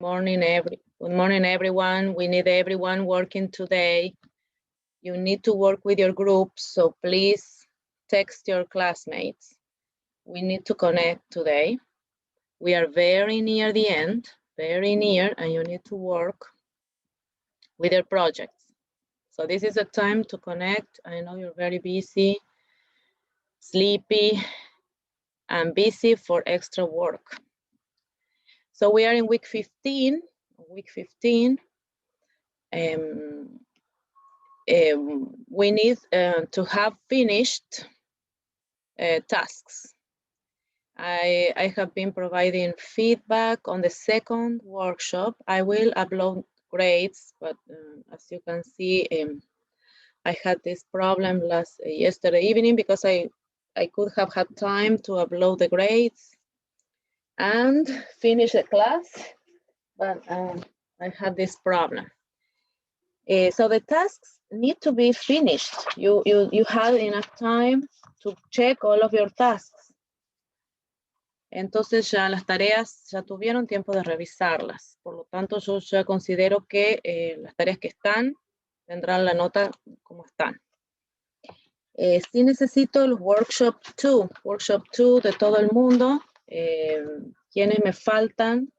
Good morning, everyone. We need everyone working today. You need to work with your groups, so please text your classmates. We need to connect today. We are very near the end, very near, and you need to work with your projects. So this is a time to connect. I know you're very busy, sleepy, and busy for extra work. So we are in week 15. Week 15. We need to have finished tasks. I have been providing feedback on the second workshop. I will upload grades, but as you can see, I had this problem yesterday evening because I could have had time to upload the grades and finish the class, but I had this problem. So the tasks need to be finished. You have enough time to check all of your tasks. Entonces ya las tareas ya tuvieron tiempo de revisarlas. Por lo tanto, yo ya considero que las tareas que están tendrán la nota como están. Sí necesito el workshop 2 de todo el mundo. ¿Quiénes me faltan?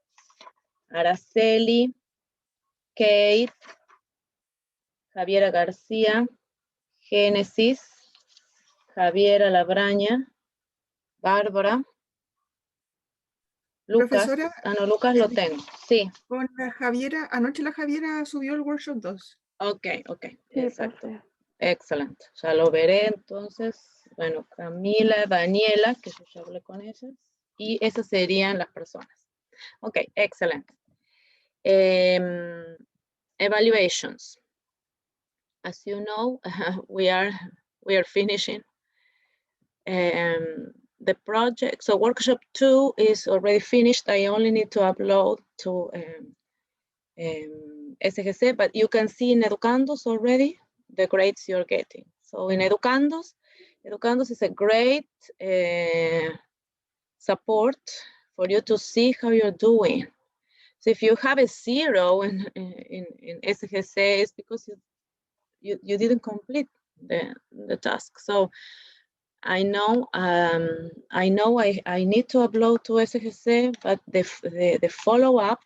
Araceli, Kate, Javiera García, Génesis, Javiera Labraña, Bárbara, Lucas. Profesora, no, Lucas lo tengo, sí. Con la Javiera, anoche la Javiera subió el workshop 2. Ok, Sí, exacto. Excelente, ya lo veré entonces. Bueno, Camila, Daniela, que yo ya hablé con ellas, y esas serían las personas. Ok, excelente. Evaluations. As you know, we are finishing the project. So workshop 2 is already finished. I only need to upload to SGC, but you can see in Educandos already the grades you're getting. So in Educandos is a great support for you to see how you're doing. So if you have a 0 in SGC, it's because you didn't complete the task. So I know I need to upload to SGC, but the follow-up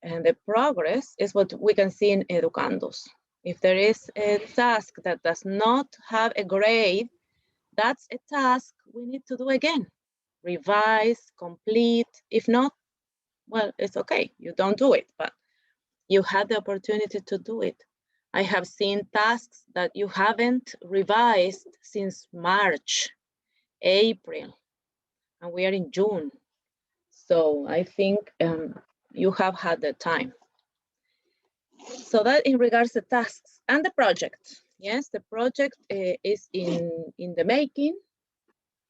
and the progress is what we can see in Educandos. If there is a task that does not have a grade, that's a task we need to do again. Revise, complete. If not, well, it's okay. You don't do it, but you had the opportunity to do it. I have seen tasks that you haven't revised since March, April, and we are in June. So I think you have had the time. So that in regards to tasks and the project. Yes, the project is in the making.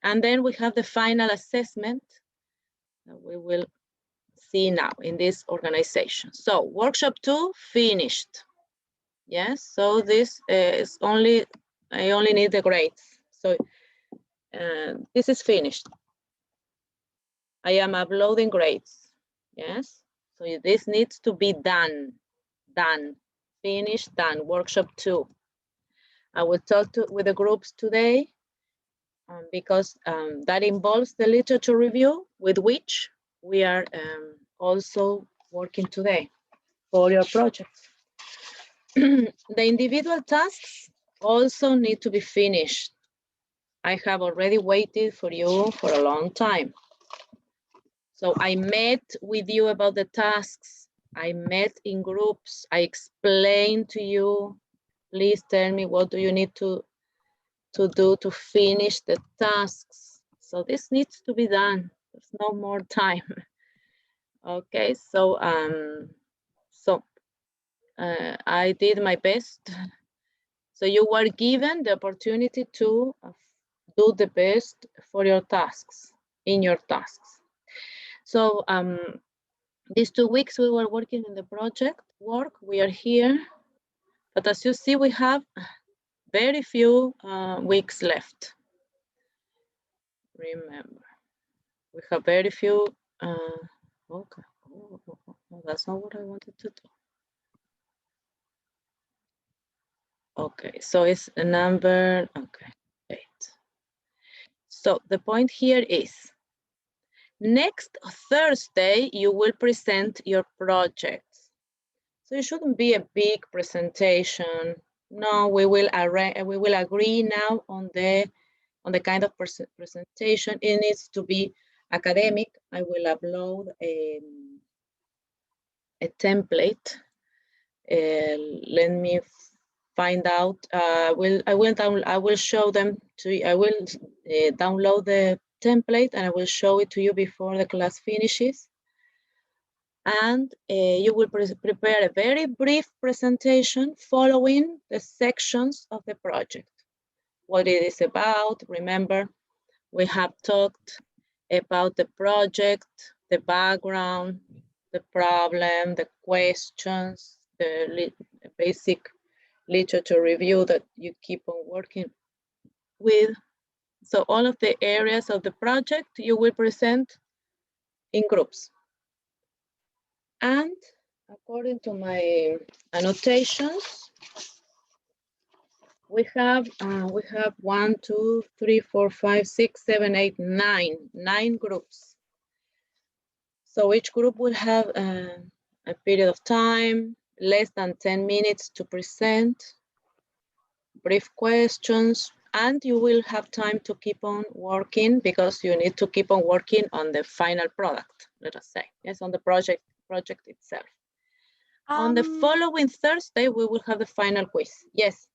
And then we have the final assessment that we will see now in this organization. So workshop 2 finished. Yes, so this is I only need the grades. So this is finished. I am uploading grades. Yes, so this needs to be done, finished, done, workshop 2. I will talk with the groups today because that involves the literature review with which we are also working today for your projects. The individual tasks also need to be finished. I have already waited for you for a long time. So I met with you about the tasks. I met in groups. I explained to you, please tell me what do you need to do to finish the tasks. So this needs to be done. There's no more time. Okay, so I did my best. So you were given the opportunity to do the best for your tasks, in your tasks. So these 2 weeks we were working in the project work. We are here, but as you see, we have very few weeks left. Remember, we have very few. Okay. No, that's not what I wanted to do. Okay, so it's a number, okay, 8. So the point here is, next Thursday, you will present your projects. So it shouldn't be a big presentation. No, we will agree now on the kind of presentation. It needs to be academic. I will upload a template. Let me find out. I will show them to you. I will download the template and I will show it to you before the class finishes. And you will prepare a very brief presentation following the sections of the project. What it is about. Remember, we have talked about the project, the background, the problem, the questions, the basic literature review that you keep on working with. So all of the areas of the project you will present in groups. And according to my annotations, we have 1, 2, 3, 4, 5, 6, 7, 8, 9 groups. So each group will have a period of time, less than 10 minutes to present, brief questions, and you will have time to keep on working because you need to keep on working on the final product, let us say, yes, on the project itself. On the following Thursday, we will have the final quiz. Yes.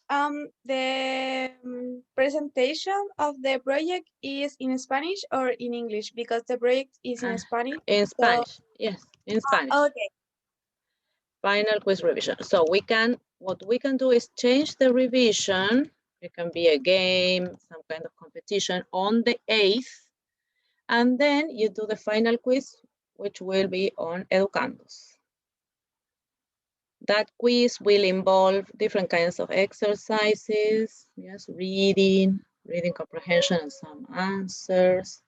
The presentation of the project is in Spanish or in English? Because the project is in Spanish. In Spanish, yes, in Spanish. Okay. Final quiz revision. So what we can do is change the revision. It can be a game, some kind of competition on the 8th. And then you do the final quiz, which will be on Educandos. That quiz will involve different kinds of exercises, yes, reading comprehension and some answers,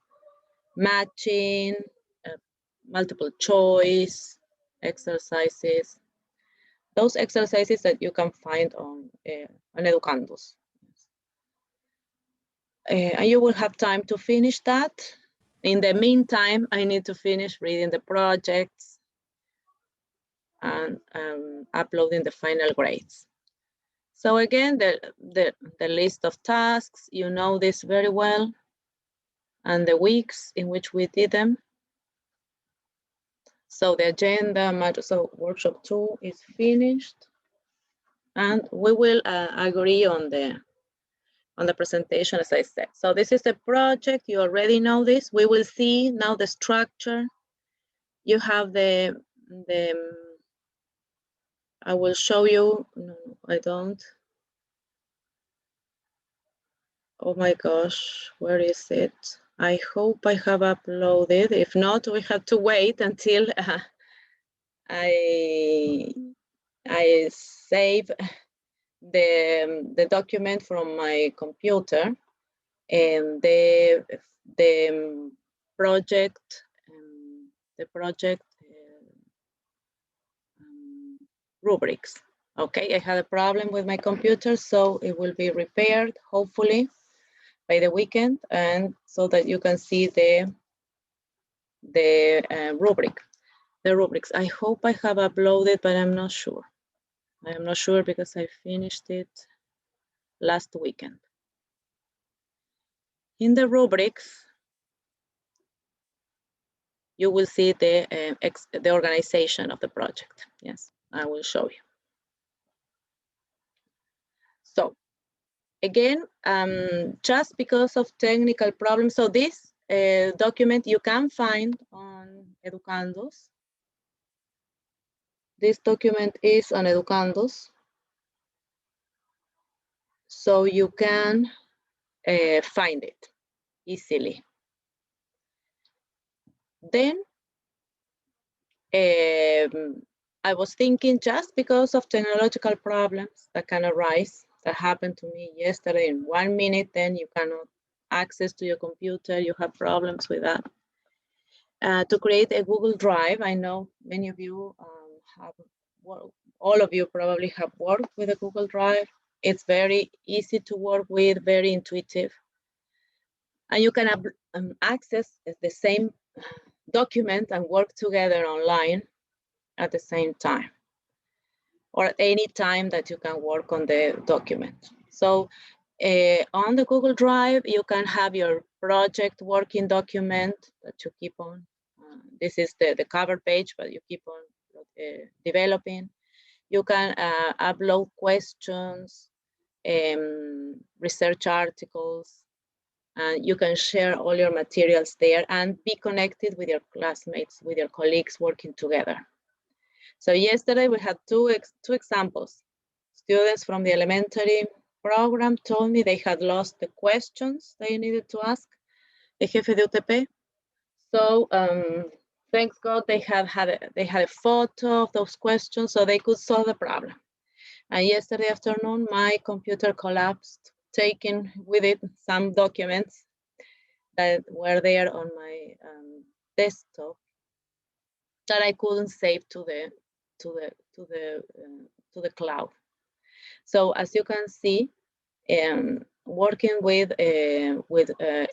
matching, multiple choice exercises, those exercises that you can find on Educandos. And you will have time to finish that. In the meantime, I need to finish reading the projects and uploading the final grades. So again, the list of tasks, you know this very well, and the weeks in which we did them. So the agenda, so workshop 2 is finished, and we will agree on the presentation, as I said. So this is the project. You already know this. We will see now the structure. You have I will show you. No, I don't. Oh my gosh, where is it? I hope I have uploaded. If not, we have to wait until I save the document from my computer, and the project rubrics. Okay, I had a problem with my computer, so it will be repaired hopefully by the weekend, and so that you can see the rubric. The rubrics. I hope I have uploaded, but I'm not sure. I am not sure because I finished it last weekend. In the rubrics, you will see the organization of the project. Yes, I will show you. So again, just because of technical problems, so this document you can find on Educandos. This document is on Educandos, so you can find it easily. Then I was thinking, just because of technological problems that can arise, that happened to me yesterday, in 1 minute, then you cannot access to your computer, you have problems with that. to create a Google Drive. I know many of you have, well, all of you probably have worked with a Google Drive. It's very easy to work with, very intuitive. And you can access the same document and work together online at the same time, or at any time that you can work on the document. So on the Google Drive, you can have your project working document that you keep on. This is the cover page, but you keep on developing. You can upload questions, research articles, and you can share all your materials there and be connected with your classmates, with your colleagues working together. So yesterday we had two examples. Students from the elementary program told me they had lost the questions they needed to ask the jefe de UTP. So thanks God they had a photo of those questions so they could solve the problem. And yesterday afternoon my computer collapsed, taking with it some documents that were there on my desktop that I couldn't save to the cloud. So as you can see, working with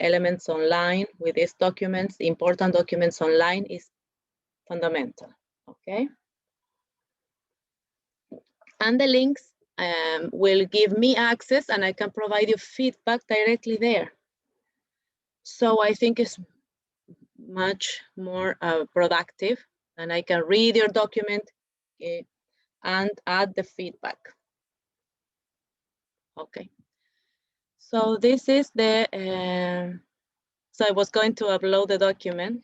elements online, with these documents, important documents online, is fundamental. Okay. And the links will give me access, and I can provide you feedback directly there. So I think it's much more productive, and I can read your document and add the feedback. Okay. So this is the, so I was going to upload the document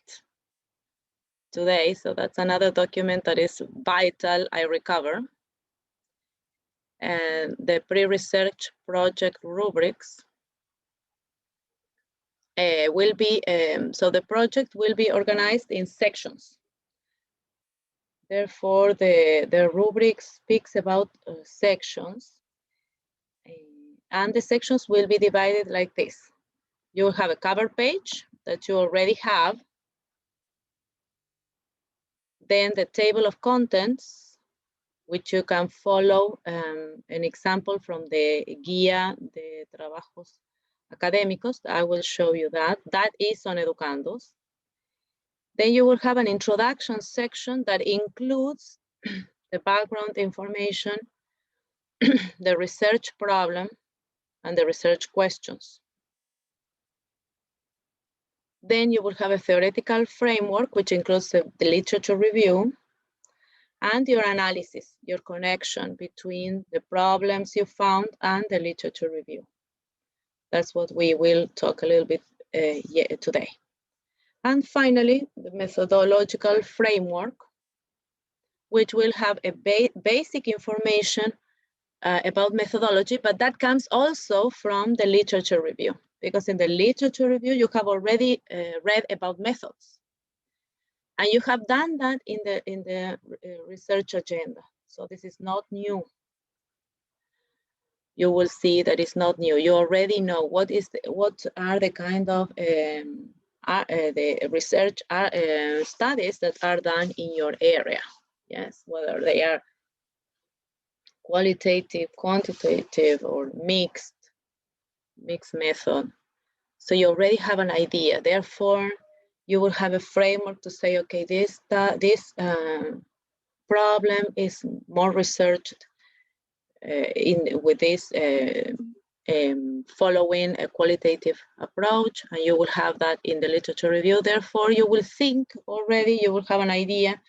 today. So that's another document that is vital I recover. And the pre-research project rubrics will be, so the project will be organized in sections. Therefore, the rubric speaks about sections. And the sections will be divided like this. You will have a cover page that you already have. Then the table of contents, which you can follow an example from the Guía de Trabajos Académicos. I will show you that. That is on Educandos. Then you will have an introduction section that includes the background information, the research problem, and the research questions. Then you will have a theoretical framework, which includes the literature review and your analysis, your connection between the problems you found and the literature review. That's what we will talk a little bit today. And finally, the methodological framework, which will have a basic information about methodology, but that comes also from the literature review, because in the literature review, you have already read about methods. And you have done that in the research agenda. So this is not new. You will see that it's not new. You already know what are the kind of the research studies that are done in your area. Yes, whether they are qualitative, quantitative, or mixed method. So you already have an idea. Therefore, you will have a framework to say, okay, this problem is more researched with this following a qualitative approach, and you will have that in the literature review. Therefore, you will think already, you will have an idea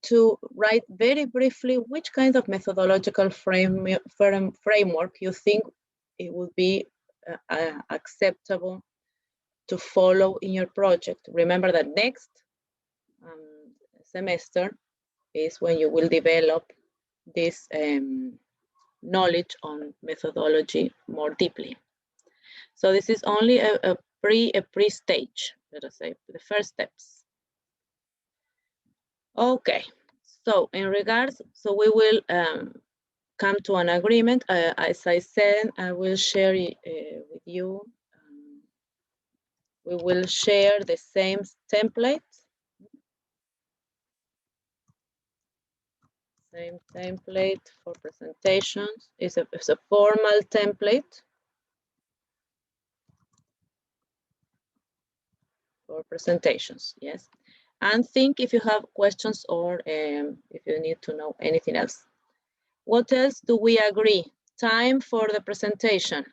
to write very briefly which kind of methodological framework you think it would be acceptable to follow in your project. Remember that next semester is when you will develop this knowledge on methodology more deeply. So this is only a pre-stage, let us say, the first steps. Okay, so in regards, so we will come to an agreement. As I said, I will share with you. We will share the same template Same template for presentations. It's a formal template for presentations, yes. And think if you have questions or if you need to know anything else. What else do we agree? Time for the presentation.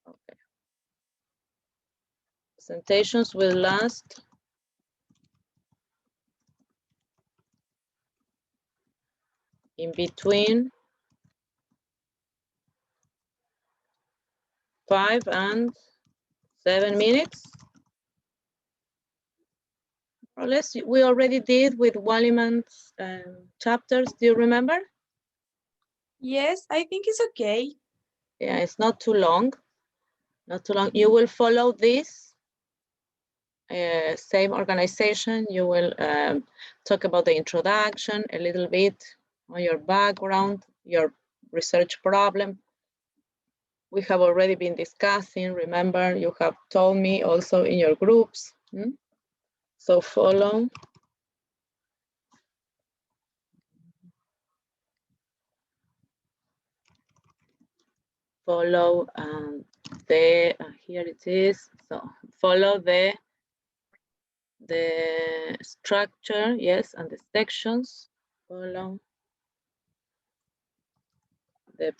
Okay. Presentations will last in between 5 and 7 minutes. Or less, we already did with Walliman's chapters. Do you remember? Yes, I think it's okay. Yeah, it's not too long. Not too long. You will follow this same organization. You will talk about the introduction, a little bit on your background, your research problem. We have already been discussing. Remember, you have told me also in your groups. So follow. Follow here it is. So follow the structure, yes, and the sections. Follow the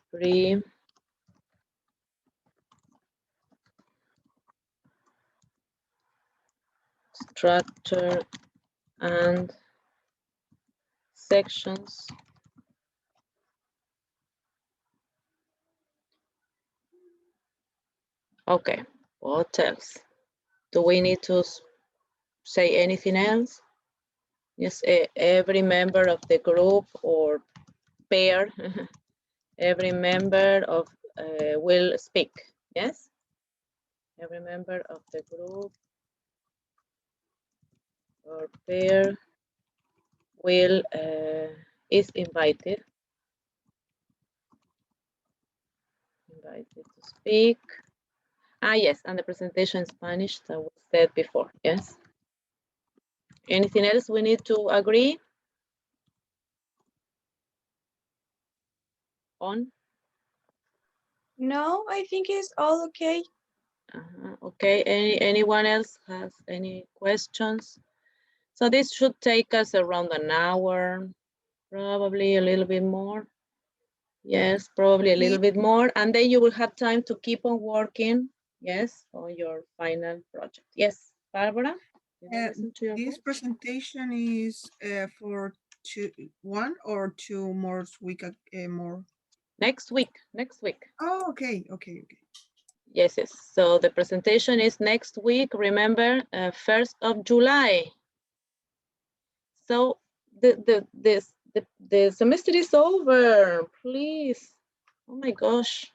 structure and sections. Okay, what else? Do we need to say anything else? Yes, every member of the group or pair, every member of will speak, yes? Every member of the group or pair will is invited to speak. Yes, and the presentation in Spanish that was said before, yes. Anything else we need to agree on? No, I think it's all okay. Okay, anyone else has any questions? So this should take us around an hour, probably a little bit more. Yes, probably a little bit more. And then you will have time to keep on working, yes, on your final project. Yes, Barbara? This presentation is for one or two more week more? Next week. Oh, okay. Yes. So the presentation is next week. Remember, 1st of July. So the semester is over. Please. Oh my gosh.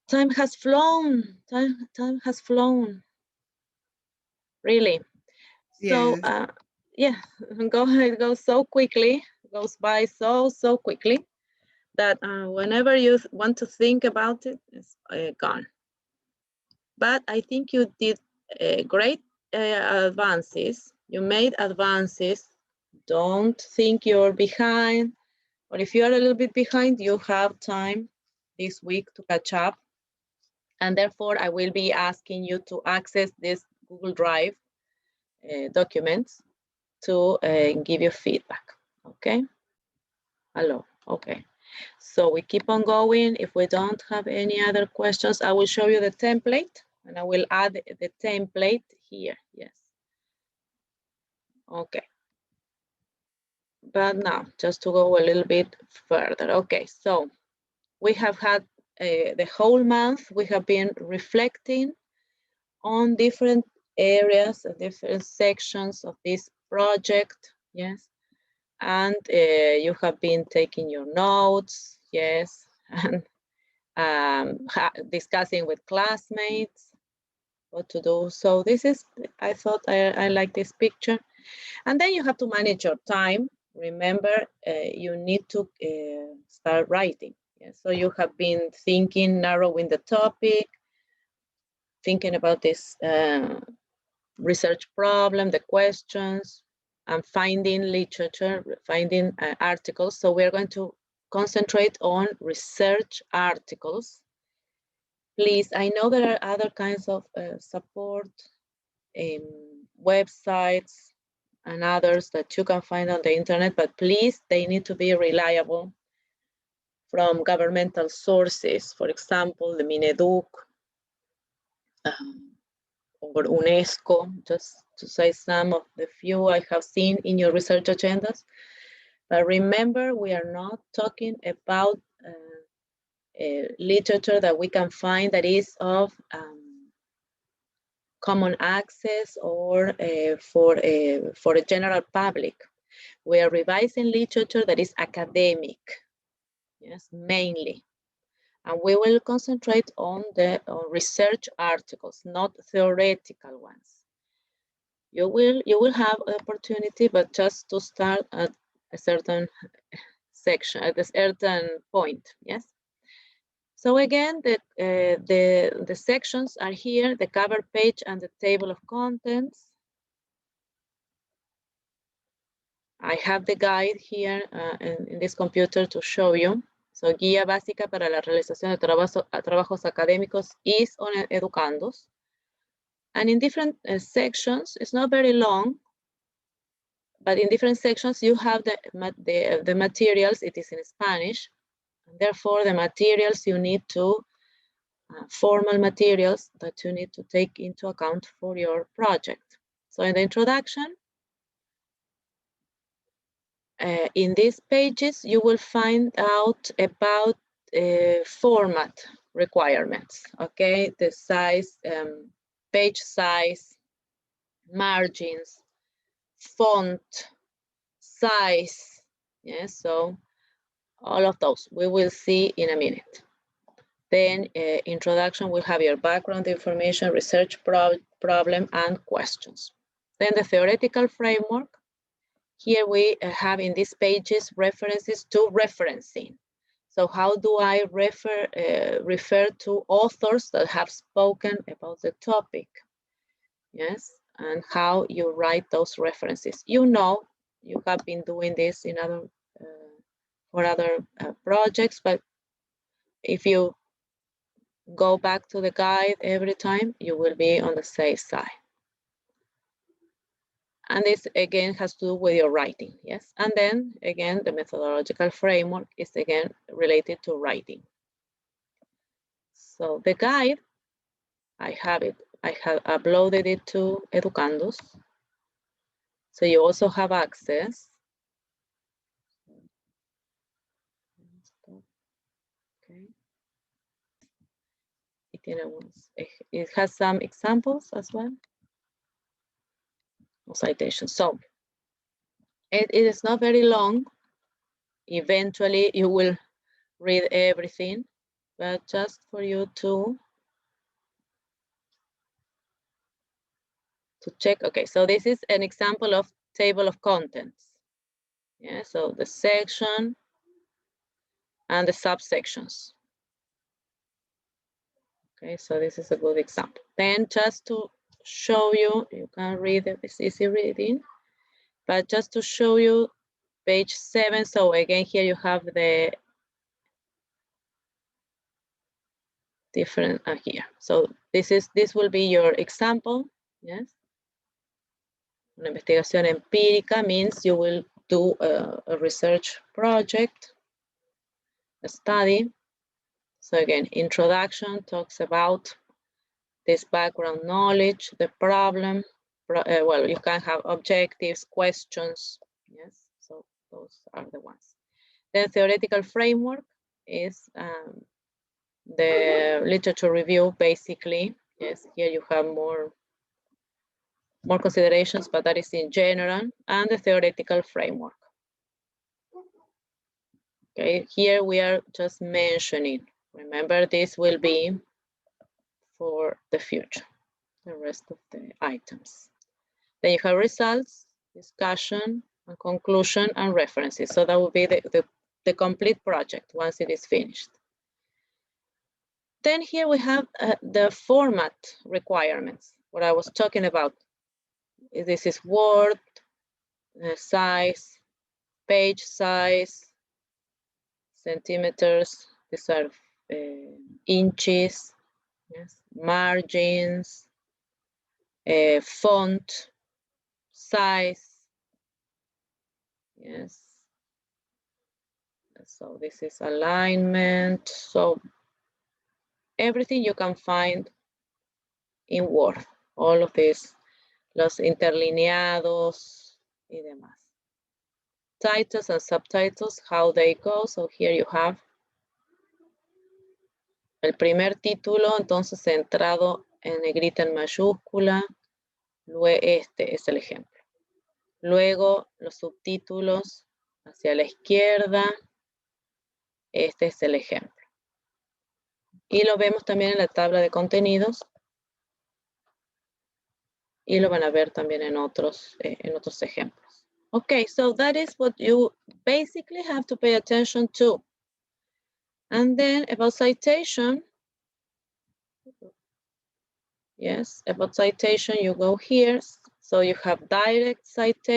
Time has flown. Time has flown. Really. So Yes. yeah, it goes so quickly. It goes by so quickly that whenever you want to think about it, it's gone. But I think you did great advances. You made advances. Don't think you're behind, or if you're a little bit behind, you have time this week to catch up. And therefore, I will be asking you to access this Google Drive documents to give you feedback, okay? Hello, okay. So we keep on going. If we don't have any other questions, I will show you the template and I will add the template here, yes. Okay. But now, just to go a little bit further. Okay, so we have had the whole month, we have been reflecting on different areas and different sections of this project, yes. And you have been taking your notes, yes, and discussing with classmates what to do. So this is, I thought I like this picture. And then you have to manage your time. Remember, you need to start writing. Yeah? So you have been thinking, narrowing the topic, thinking about this research problem, the questions, and finding literature, finding articles. So we're going to concentrate on research articles. Please, I know there are other kinds of support websites and others that you can find on the internet, but please, they need to be reliable from governmental sources. For example, the Mineduc or UNESCO, just to say some of the few I have seen in your research agendas. But remember, we are not talking about literature that we can find that is of common access or for a general public. We are revising literature that is academic, yes, mainly. And we will concentrate on the research articles, not theoretical ones. You will have an opportunity, but just to start at a certain section, at a certain point, yes? So again, the sections are here, the cover page and the table of contents. I have the guide here in this computer to show you. So, guía básica para la realización de trabajos académicos is on educandos. And in different sections, it's not very long, but in different sections, you have the materials, it is in Spanish. And therefore, the materials you need to, formal materials that you need to take into account for your project. So in the introduction, in these pages, you will find out about format requirements, okay? The size, page size, margins, font, size, yes, so all of those we will see in a minute. Then introduction will have your background information, research problem, and questions. Then the theoretical framework. Here we have in these pages references to referencing. So how do I refer to authors that have spoken about the topic? Yes, and how you write those references. You know, you have been doing this in other for other projects, but if you go back to the guide every time, you will be on the safe side. And this again has to do with your writing, yes? And then again, the methodological framework is again related to writing. So the guide, I have uploaded it to Educandos. So you also have access. Okay. It has some examples as well. Citations. So it is not very long. Eventually you will read everything, but just for you to check. Okay, so this is an example of table of contents. Yeah, so the section and the subsections. Okay, so this is a good example. Then just to show you, you can read it, it's easy reading, but just to show you page 7. So again, here you have the different here. So this will be your example, yes. Una investigación empírica means you will do a research project, a study. So again, introduction talks about this background knowledge, the problem. Well, you can have objectives, questions, yes. So those are the ones. The theoretical framework is the literature review, basically. Yes, here you have more considerations, but that is in general, and the theoretical framework. Okay, here we are just mentioning. Remember, this will be for the future, the rest of the items. Then you have results, discussion, and conclusion, and references. So that will be the complete project once it is finished. Then here we have the format requirements, what I was talking about. This is Word, size, page size, centimeters, these are inches, yes, margins, font, size, yes. So this is alignment. So everything you can find in Word, all of this, los interlineados y demás. Titles and subtitles, how they go. So here you have el primer título, entonces centrado en negrita en mayúscula. Luego este es el ejemplo. Luego los subtítulos hacia la izquierda. Este es el ejemplo. Y lo vemos también en la tabla de contenidos. Y lo van a ver también en otros ejemplos. Okay, so that is what you basically have to pay attention to. And then about citation. Yes, about citation, you go here. So you have direct sites.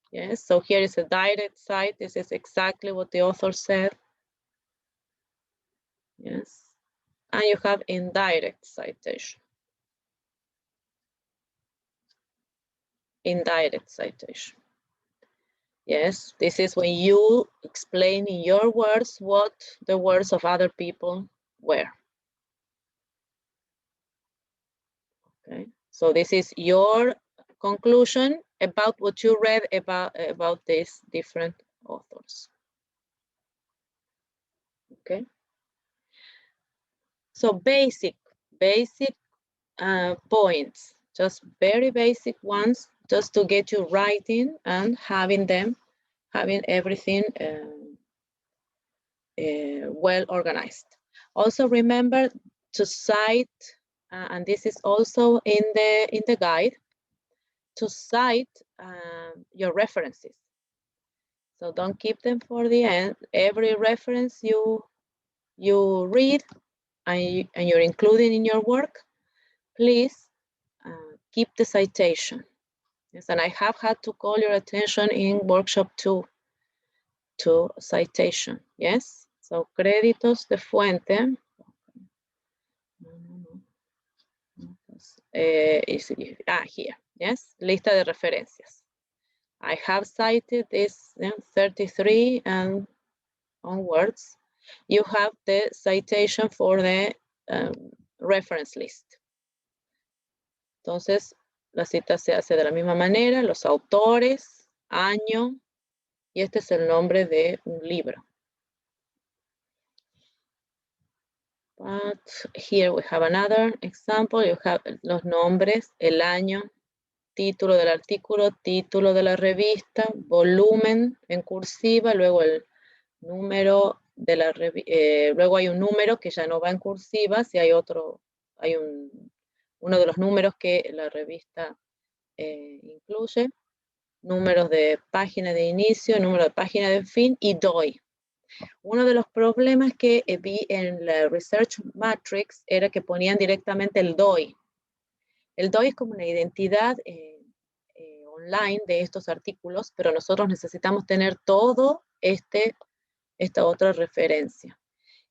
Yes, so here is a direct site. This is exactly what the author said. Yes, and you have indirect citation. Indirect citation. Yes, this is when you explain in your words what the words of other people were. Okay, so this is your conclusion about what you read about these different authors. Okay, so basic points, just very basic ones, just to get you writing and having everything well organized. Also remember to cite, and this is also in the guide, to cite your references. So don't keep them for the end. Every reference you read and you're including in your work, please keep the citation. Yes, and I have had to call your attention in workshop 2 to citation. Yes, so créditos de fuente. Here, yes, lista de referencias. I have cited this 33 and onwards. You have the citation for the reference list. Entonces, la cita se hace de la misma manera, los autores, año, y este es el nombre de un libro. But here we have another example. You have los nombres, el año, título del artículo, título de la revista, volumen en cursiva, luego el número de la luego hay un número que ya no va en cursiva, si hay otro, hay uno de los números que la revista incluye, números de página de inicio, número de página de fin y DOI. Uno de los problemas que vi en la Research Matrix era que ponían directamente el DOI. El DOI es como una identidad online de estos artículos, pero nosotros necesitamos tener todo esta otra referencia.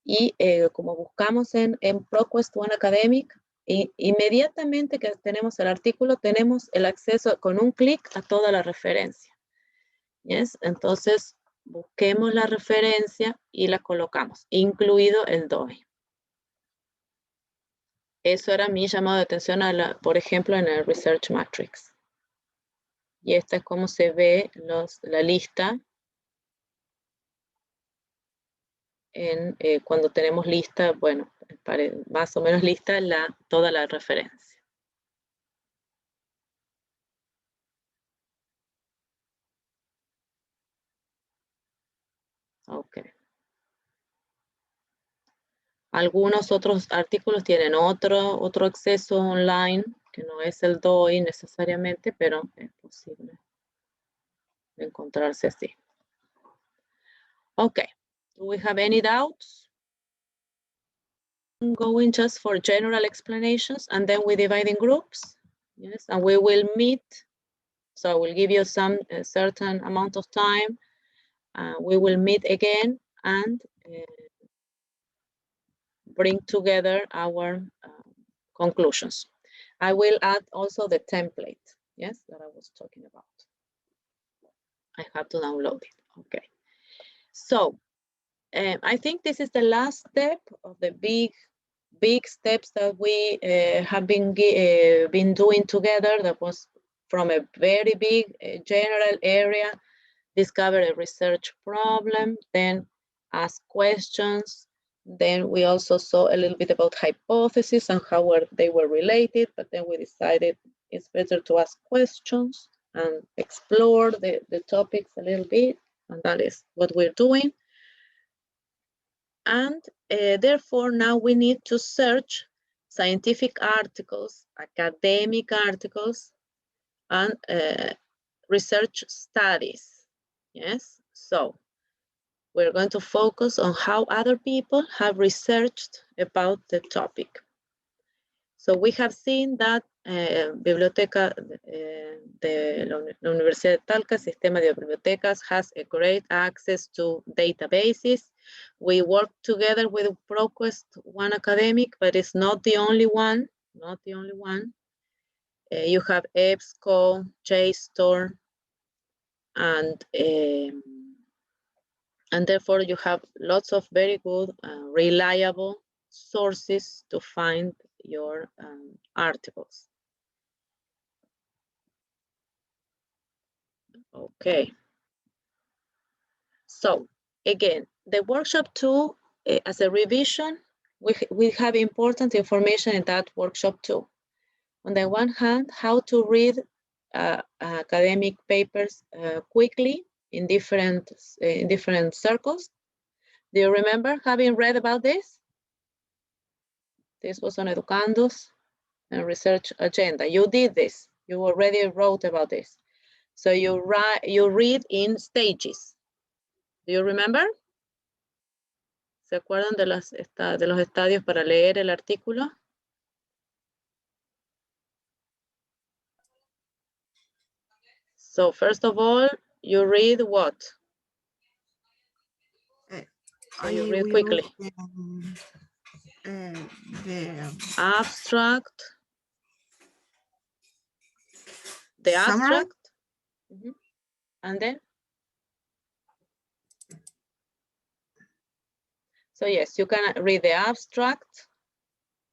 Y como buscamos en ProQuest One Academic, inmediatamente que tenemos el artículo, tenemos el acceso con un clic a toda la referencia. ¿Yes? Entonces, busquemos la referencia y la colocamos, incluido el DOI. Eso era mi llamado de atención, por ejemplo, en el Research Matrix. Y esta es como se ve la lista cuando tenemos lista, bueno, más o menos lista toda la referencia. Ok. Algunos otros artículos tienen otro acceso online, que no es el DOI necesariamente, pero es posible encontrarse así. Okay, do we have any doubts? I'm going just for general explanations, and then we divide in groups. Yes, and we will meet So I will give you a certain amount of time. We will meet again and bring together our conclusions. I will add also the template, yes, that I was talking about. I have to download it, okay. So I think this is the last step of the big steps that we have been doing together. That was from a very big general area, discover a research problem, then ask questions. Then we also saw a little bit about hypotheses and how they were related, but then we decided it's better to ask questions and explore the topics a little bit, and that is what we're doing. And therefore, now we need to search scientific articles, academic articles, and research studies. Yes, so we're going to focus on how other people have researched about the topic. So we have seen that Biblioteca de la Universidad de Talca, Sistema de Bibliotecas, has a great access to databases. We work together with ProQuest One Academic, but it's not the only one, not the only one. You have EBSCO, JSTOR, and therefore you have lots of very good, reliable sources to find your articles. Okay. So again, the workshop 2, as a revision, we have important information in that workshop 2. On the one hand, how to read academic papers quickly in different circles. Do you remember having read about this? This was on Educando's research agenda. You did this. You already wrote about this. So you read in stages. Do you remember? ¿Se acuerdan de los estadios para leer el artículo? So first of all, you read what? You read quickly. The abstract. The summary. abstract. And then? So yes, you can read the abstract.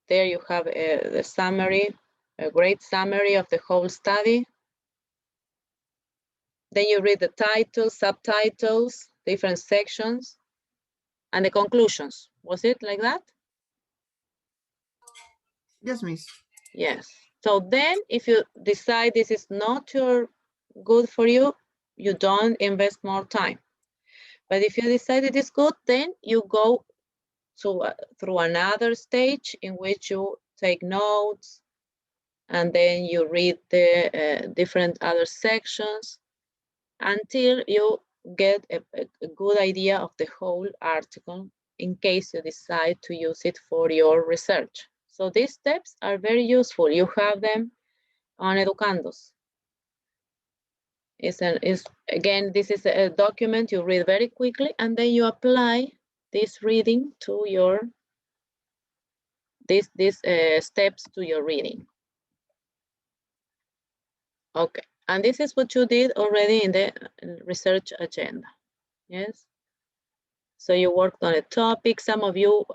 There you have the summary, a great summary of the whole study. Then you read the titles, subtitles, different sections, and the conclusions. Was it like that? Yes, miss. Yes. So then if you decide this is not good for you, you don't invest more time. But if you decide it is good, then you go through another stage in which you take notes, and then you read the different other sections until you get a good idea of the whole article in case you decide to use it for your research. So these steps are very useful. You have them on Educandos. Again, this is a document you read very quickly, and then you apply this reading to your these steps to your reading. Okay, and this is what you did already in the research agenda. Yes. So you worked on a topic. Some of you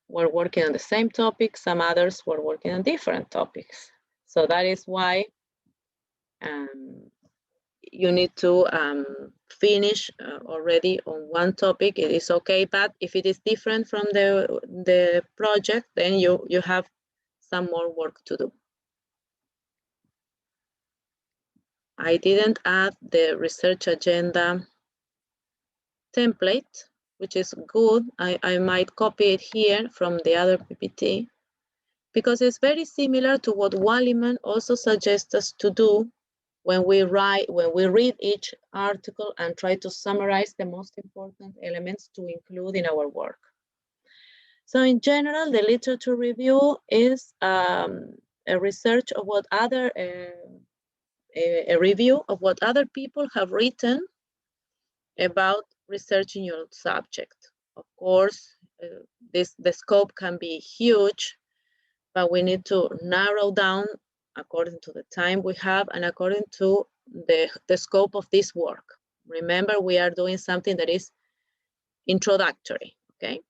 were working on the same topic. Some others were working on different topics. So that is why you need to finish already on one topic. It is okay, but if it is different from the project, then you have some more work to do. I didn't add the research agenda template, which is good. I might copy it here from the other PPT because it's very similar to what Walliman also suggests us to do when we read each article and try to summarize the most important elements to include in our work. So in general, the literature review is a research of what other a review of what other people have written about researching your subject. Of course, the scope can be huge, but we need to narrow down according to the time we have and according to the scope of this work. Remember, we are doing something that is introductory, okay?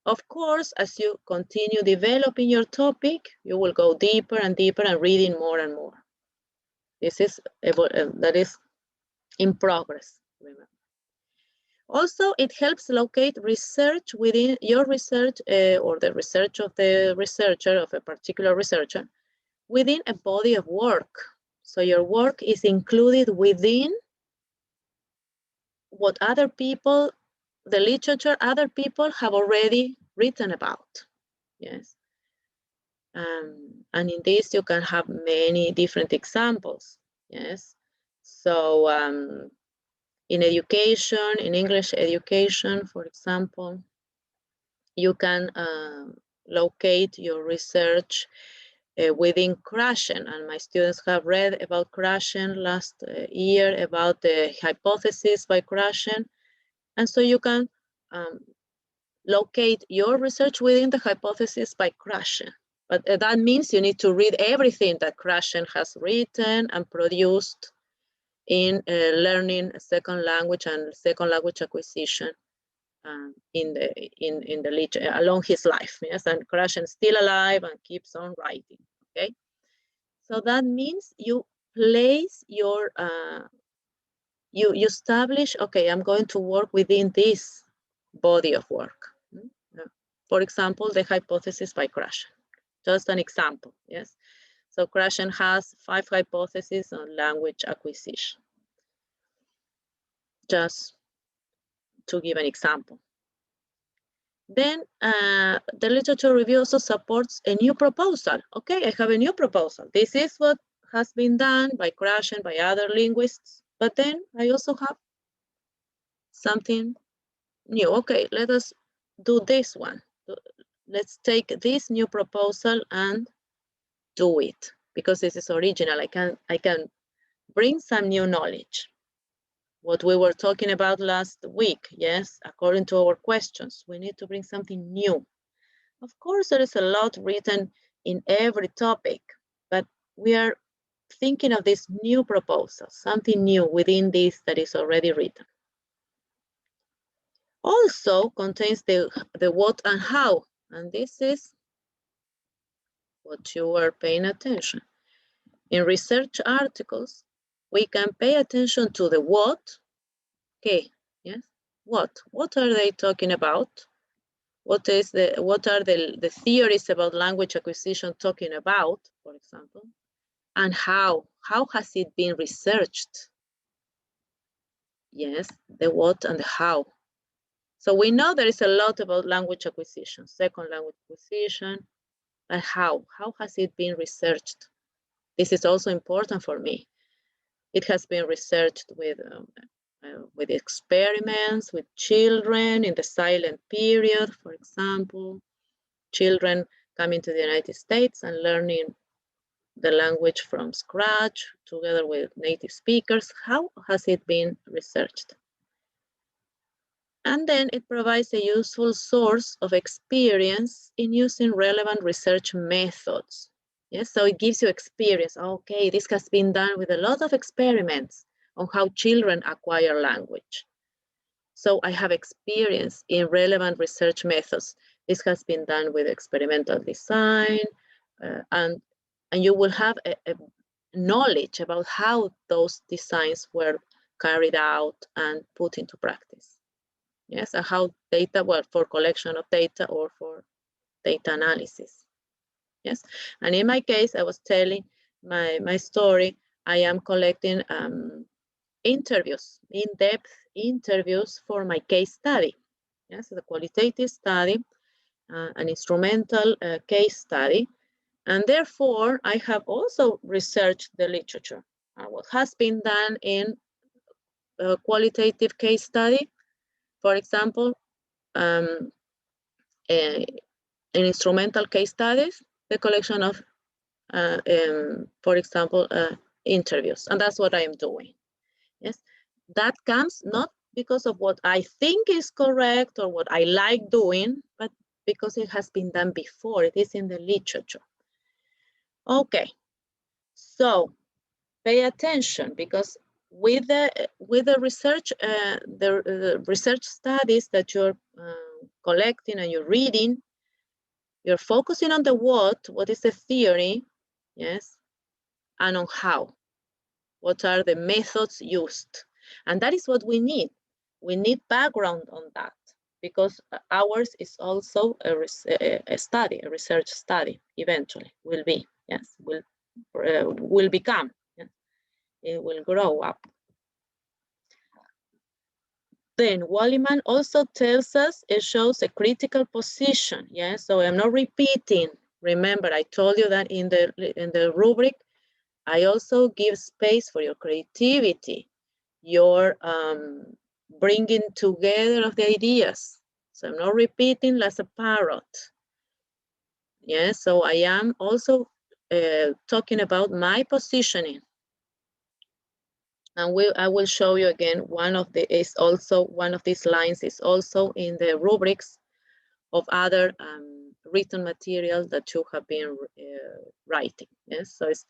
Of course, as you continue developing your topic, you will go deeper and deeper and reading more and more. This is that is in progress, remember. Also, it helps locate research within your research or the research of the researcher, of a particular researcher, within a body of work. So your work is included within what other people, the literature other people have already written about. Yes. And in this, you can have many different examples. Yes. So in education, in English education, for example, you can locate your research within Krashen, and my students have read about Krashen last year, about the hypothesis by Krashen, and so you can locate your research within the hypothesis by Krashen. But that means you need to read everything that Krashen has written and produced in learning a second language and second language acquisition in the literature along his life. Yes, and Krashen is still alive and keeps on writing. Okay, so that means you place your you establish. Okay, I'm going to work within this body of work. For example, the hypothesis by Krashen. Just an example. Yes, so Krashen has 5 hypotheses on language acquisition. Just to give an example. Then the literature review also supports a new proposal. Okay, I have a new proposal. This is what has been done by Krashen, by other linguists, but then I also have something new. Okay, let us do this one. Let's take this new proposal and do it because this is original. I can bring some new knowledge. What we were talking about last week, yes, according to our questions, we need to bring something new. Of course, there is a lot written in every topic, but we are thinking of this new proposal, something new within this that is already written. Also contains the what and how, and this is what you are paying attention. In research articles, we can pay attention to the what. Okay, yes, what are they talking about? What are the theories about language acquisition talking about, for example, and how has it been researched? Yes, the what and the how. So we know there is a lot about language acquisition, second language acquisition, but how has it been researched? This is also important for me. It has been researched with experiments with children in the silent period, for example, children coming to the United States and learning the language from scratch together with native speakers. How has it been researched? And then it provides a useful source of experience in using relevant research methods. Yes, so it gives you experience. Okay, this has been done with a lot of experiments on how children acquire language. So I have experience in relevant research methods. This has been done with experimental design, and you will have a knowledge about how those designs were carried out and put into practice. Yes, and how data, well, for collection of data or for data analysis. Yes, and in my case, I was telling my story. I am collecting interviews, in-depth interviews for my case study. Yes, the qualitative study, an instrumental case study. And therefore, I have also researched the literature. What has been done in a qualitative case study, for example, in instrumental case studies, the collection of, for example, interviews, and that's what I am doing. Yes, that comes not because of what I think is correct or what I like doing, but because it has been done before. It is in the literature. Okay, so pay attention, because with the research, the research studies that you're collecting and you're reading, you're focusing on the what is the theory, yes, and on how, what are the methods used. And that is what we need. We need background on that, because ours is also a study, a research study, eventually will be, yes, will become, yes. It will grow up. Then Walliman also tells us it shows a critical position. Yes, so I'm not repeating. Remember, I told you that in the rubric, I also give space for your creativity, your bringing together of the ideas. So I'm not repeating as a parrot. Yes, so I am also talking about my positioning. And I will show you again, one of these lines is also in the rubrics of other written material that you have been writing. Yes, so it's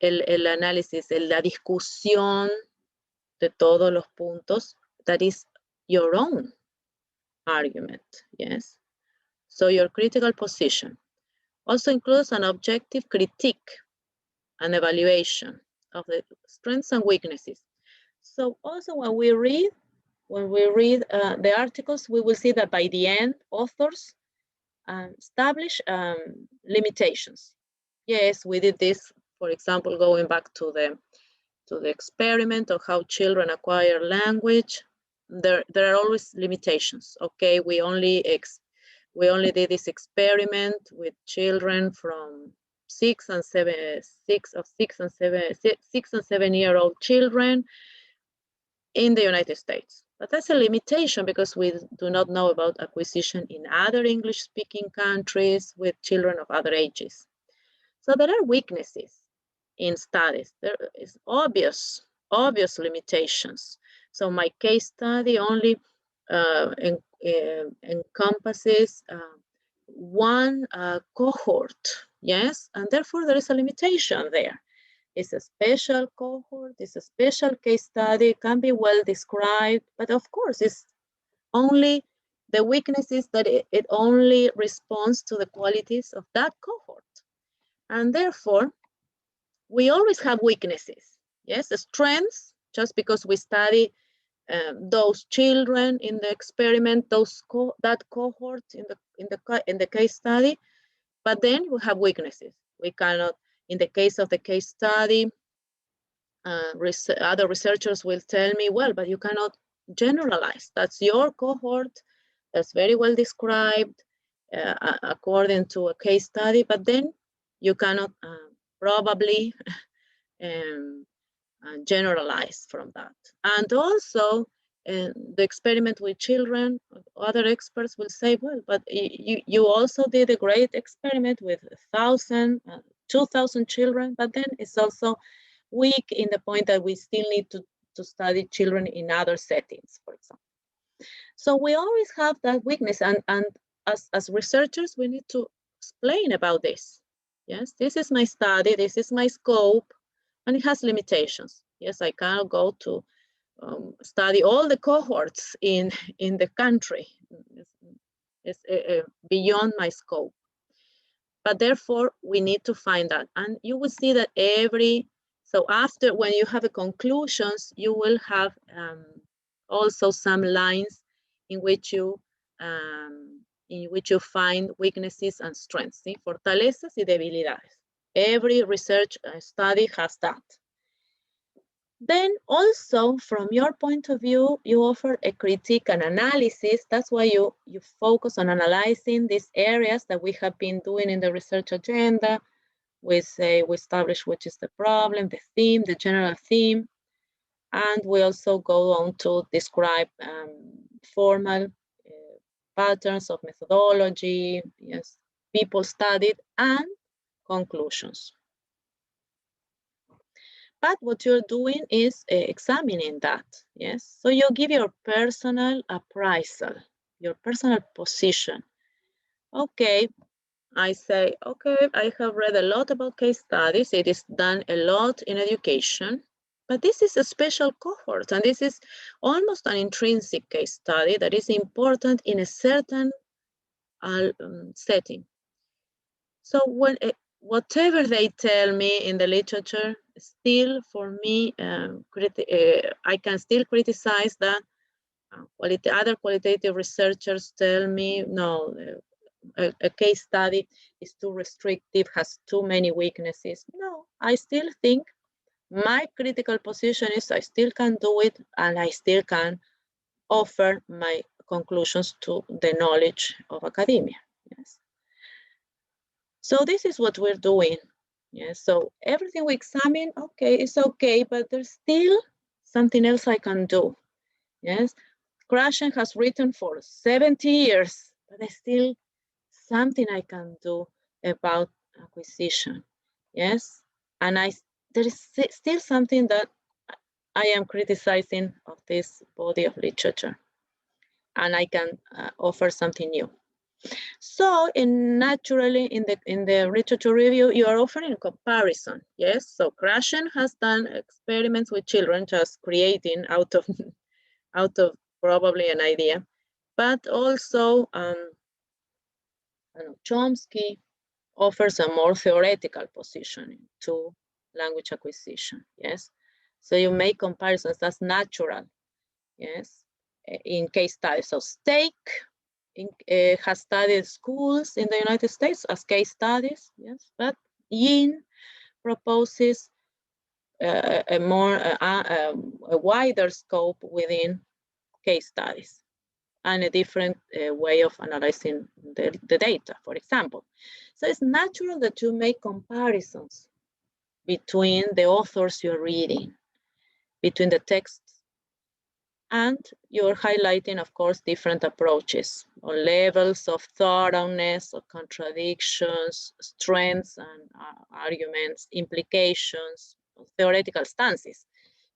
el análisis, la discusión de todos los puntos, that is your own argument. Yes, so your critical position also includes an objective critique and evaluation of the strengths and weaknesses. So also when we read the articles, we will see that by the end, authors establish limitations. Yes, we did this, for example, going back to the experiment of how children acquire language. There are always limitations. Okay, we only did this experiment with children from 6 and 7-year-old children in the United States. But that's a limitation, because we do not know about acquisition in other English-speaking countries with children of other ages. So there are weaknesses in studies. There is obvious limitations. So my case study only encompasses one cohort, yes, and therefore there is a limitation there. It's a special cohort, it's a special case study, can be well described, but of course it's only the weaknesses that it only responds to the qualities of that cohort. And therefore, we always have weaknesses, yes, strengths, just because we study those children in the experiment, that cohort in the case study, but then we have weaknesses. We cannot, in the case of the case study, other researchers will tell me, well, but you cannot generalize. That's your cohort, that's very well described according to a case study, but then you cannot probably generalize from that. And also, the experiment with children, other experts will say, well, but you also did a great experiment with 1,000, 2,000 children, but then it's also weak in the point that we still need to study children in other settings, for example. So we always have that weakness, and as researchers, we need to explain about this. Yes, this is my study, this is my scope, and it has limitations. Yes, I cannot go to study all the cohorts in the country. It's beyond my scope. But therefore, we need to find that. And you will see that so after, when you have the conclusions, you will have also some lines in which you find weaknesses and strengths. ¿sí? Fortalezas y debilidades. Every research study has that. Then also, from your point of view, you offer a critique and analysis. That's why you focus on analyzing these areas that we have been doing in the research agenda. We establish which is the problem, the theme, the general theme. And we also go on to describe formal patterns of methodology, yes, people studied, and conclusions. But what you're doing is examining that, yes? So you give your personal appraisal, your personal position. Okay, I say, okay, I have read a lot about case studies. It is done a lot in education, but this is a special cohort, and this is almost an intrinsic case study that is important in a certain setting. So when whatever they tell me in the literature, still for me, I can still criticize that. Other qualitative researchers tell me, no, a case study is too restrictive, has too many weaknesses. No, I still think my critical position is I still can do it, and I still can offer my conclusions to the knowledge of academia. Yes. So this is what we're doing. Yes. So everything we examine, okay, it's okay, but there's still something else I can do. Yes. Krashen has written for 70 years, but there's still something I can do about acquisition. Yes. And there is still something that I am criticizing of this body of literature, and I can offer something new. So, naturally, in the literature review, you are offering a comparison. Yes. So Krashen has done experiments with children, just creating out of probably an idea, but also Chomsky offers a more theoretical positioning to language acquisition. Yes. So you make comparisons. That's natural. Yes. In case studies. So Stake has studied schools in the United States as case studies. Yes. But Yin proposes a wider scope within case studies and a different way of analyzing the data, for example. So it's natural that you make comparisons between the authors you're reading, between the texts, and you're highlighting, of course, different approaches or levels of thoroughness or contradictions, strengths and arguments, implications, theoretical stances.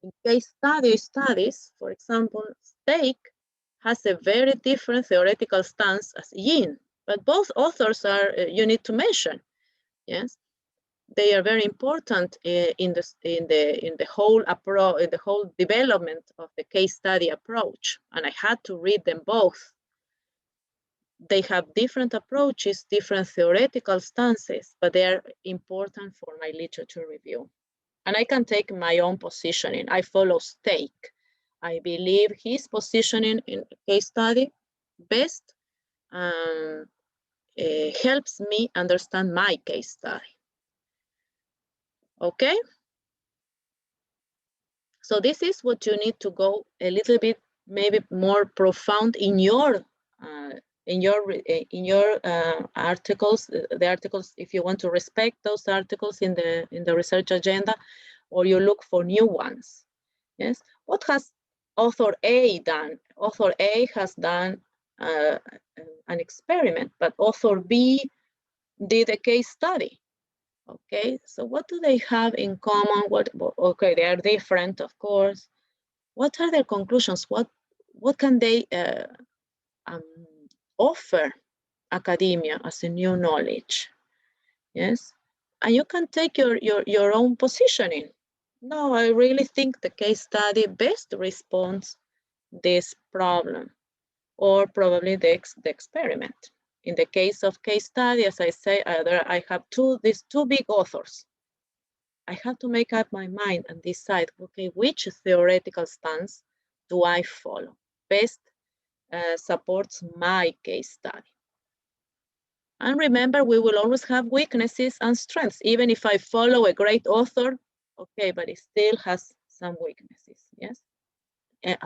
In case studies, for example, Stake has a very different theoretical stance as Yin, but both authors are, you need to mention, yes? They are very important in the whole approach, in the whole development of the case study approach, and I had to read them both. They have different approaches, different theoretical stances, but they are important for my literature review. And I can take my own positioning. I follow Stake. I believe his positioning in case study best helps me understand my case study. Okay? So this is what you need to go a little bit, maybe more profound in your articles. The articles, if you want to respect those articles in the research agenda, or you look for new ones. Yes. What has author A done? Author A has done an experiment, but author B did a case study. Okay, so what do they have in common? Okay, they are different, of course. What are their conclusions? What can they offer academia as a new knowledge? Yes, and you can take your own positioning. No, I really think the case study best responds this problem, or probably the experiment. In the case of case study, as I say, I have these two big authors. I have to make up my mind and decide, okay, which theoretical stance do I follow? Best supports my case study. And remember, we will always have weaknesses and strengths. Even if I follow a great author, okay, but it still has some weaknesses, yes?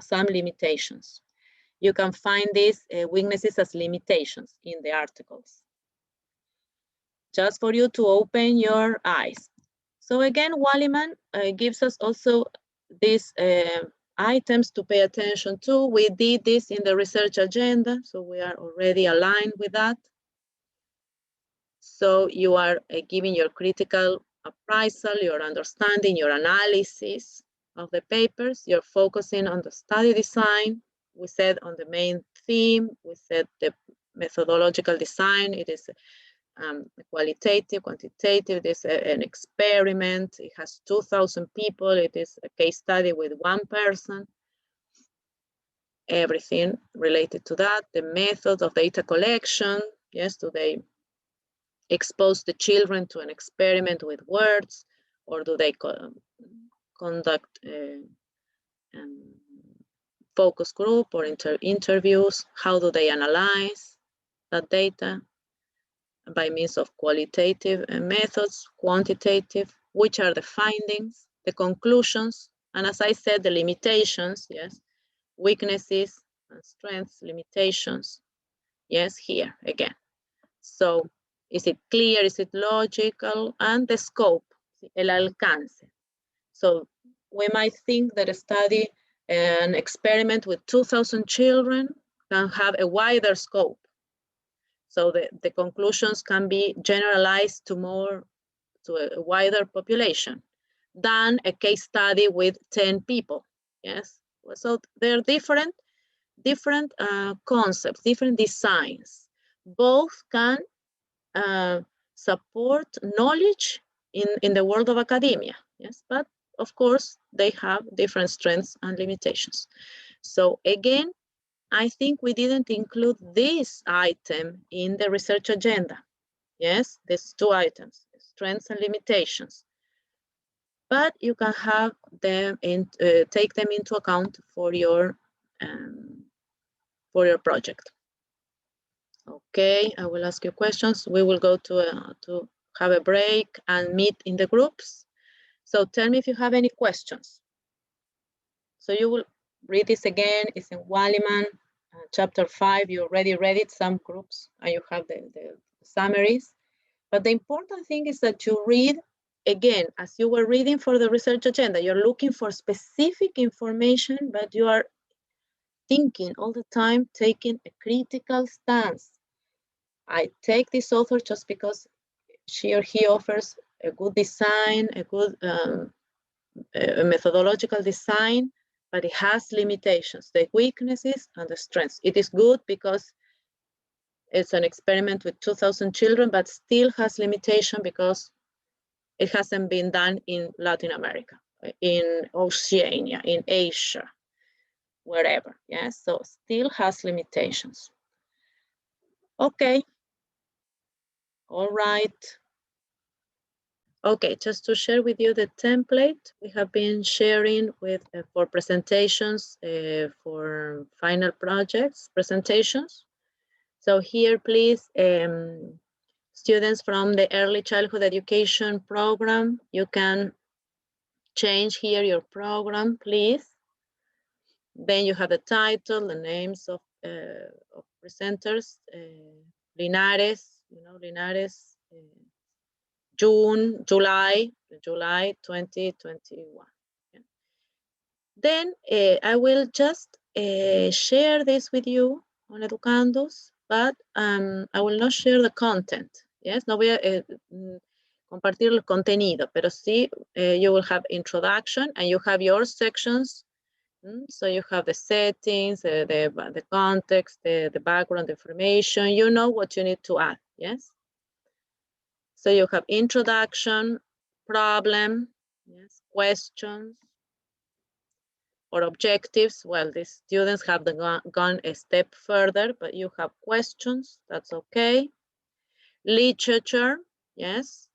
Some limitations. You can find these weaknesses as limitations in the articles. Just for you to open your eyes. So again, Walliman gives us also these items to pay attention to. We did this in the research agenda, so we are already aligned with that. So you are giving your critical appraisal, your understanding, your analysis of the papers. You're focusing on the study design. We said on the main theme, we said the methodological design. It is qualitative, quantitative. It is an experiment. It has 2,000 people. It is a case study with one person. Everything related to that. The method of data collection. Yes, do they expose the children to an experiment with words, or do they conduct focus group or interviews? How do they analyze that data? By means of qualitative methods, quantitative, which are the findings, the conclusions, and as I said, the limitations, yes, weaknesses and strengths, limitations, yes, here again. So, is it clear, is it logical, and the scope, el alcance. So, we might think that a study, an experiment with 2,000 children can have a wider scope. So the conclusions can be generalized to a wider population than a case study with 10 people. Yes, so they're different concepts, different designs. Both can support knowledge in the world of academia. Yes, but of course they have different strengths and limitations. So again, I think we didn't include this item in the research agenda. Yes, these two items, strengths and limitations. But you can have them take them into account for your project. Okay, I will ask you questions. We will go to have a break and meet in the groups. So tell me if you have any questions. So you will read this again. It's in Wallyman. Chapter 5, you already read it, some groups, and you have the summaries. But the important thing is that you read, again, as you were reading for the research agenda, you're looking for specific information, but you are thinking all the time, taking a critical stance. I take this author just because she or he offers a good design, a good a methodological design, but it has limitations, the weaknesses and the strengths. It is good because it's an experiment with 2,000 children, but still has limitation because it hasn't been done in Latin America, in Oceania, in Asia, wherever. Yes, so still has limitations. Okay. All right. Okay, just to share with you the template we have been sharing with for presentations for final projects presentations. So here, please, students from the early childhood education program, you can change here your program, please. Then you have the title, the names of presenters, Linares, Linares. July 2021. Yeah. Then I will just share this with you on Educandos, but I will not share the content. Yes, no voy a compartir el contenido, pero sí you will have introduction and you have your sections. So you have the settings, the context, the background information. You know what you need to add. Yes. So you have introduction, problem, yes, questions, or objectives. Well, the students have gone a step further, but you have questions, that's okay. Literature, yes,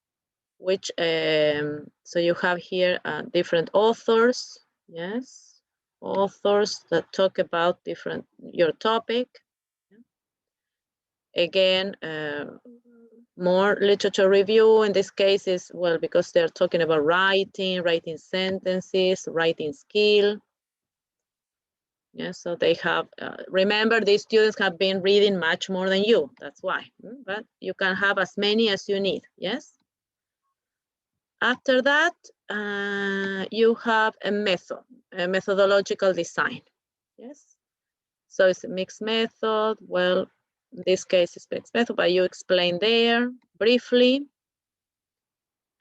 which, so you have here different authors, yes, authors that talk about your topic. Again, more literature review in this case is, well, because they're talking about writing sentences, writing skill. Yeah, so they have, remember these students have been reading much more than you, that's why, but you can have as many as you need, yes? After that, you have a methodological design, yes? So it's a mixed method, well, in this case it's mixed method, but you explain there briefly.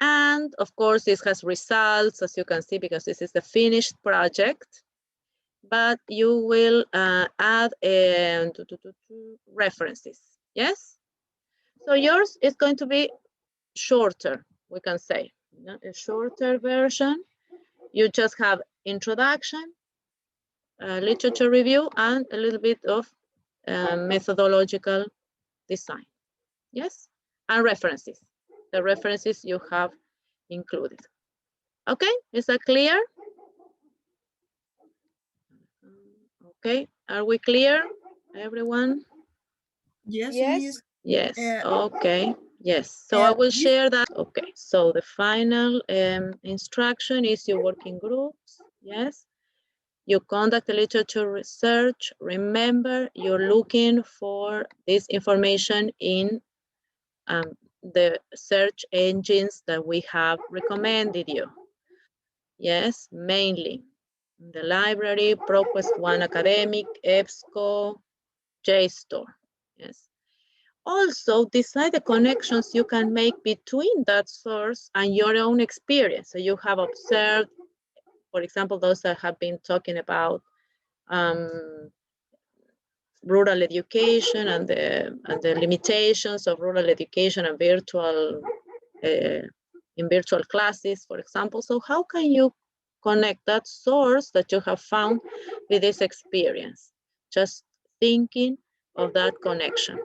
And of course, this has results, as you can see, because this is the finished project. But you will add references, yes? So yours is going to be shorter, we can say, a shorter version. You just have introduction, literature review, and a little bit of methodological design, yes? And references, the references you have included. Okay, is that clear? Okay, are we clear, everyone? Yes, Yes. Miss. Yes, Uh, okay, yes. So I will Miss, share that. Okay, so the final instruction is you work in groups, yes. You conduct literature research. Remember, you're looking for this information in the search engines that we have recommended you. Yes, mainly the library, ProQuest One Academic, EBSCO, JSTOR. Yes. Also, decide the connections you can make between that source and your own experience. So you have observed, for example, those that have been talking about rural education and the limitations of rural education and virtual in virtual classes, for example. So how can you connect that source that you have found with this experience? Just thinking of that connection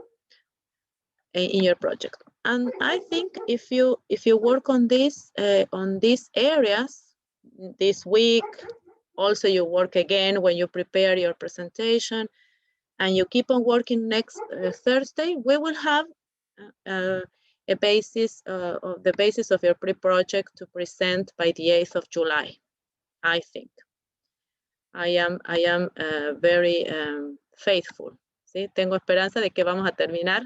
in your project. And I think if you work on these areas this week, also you work again when you prepare your presentation, and you keep on working next Thursday, we will have a basis of the basis of your pre-project to present by the 8th of July, I think. I am very faithful. ¿Sí? Tengo esperanza de que vamos a terminar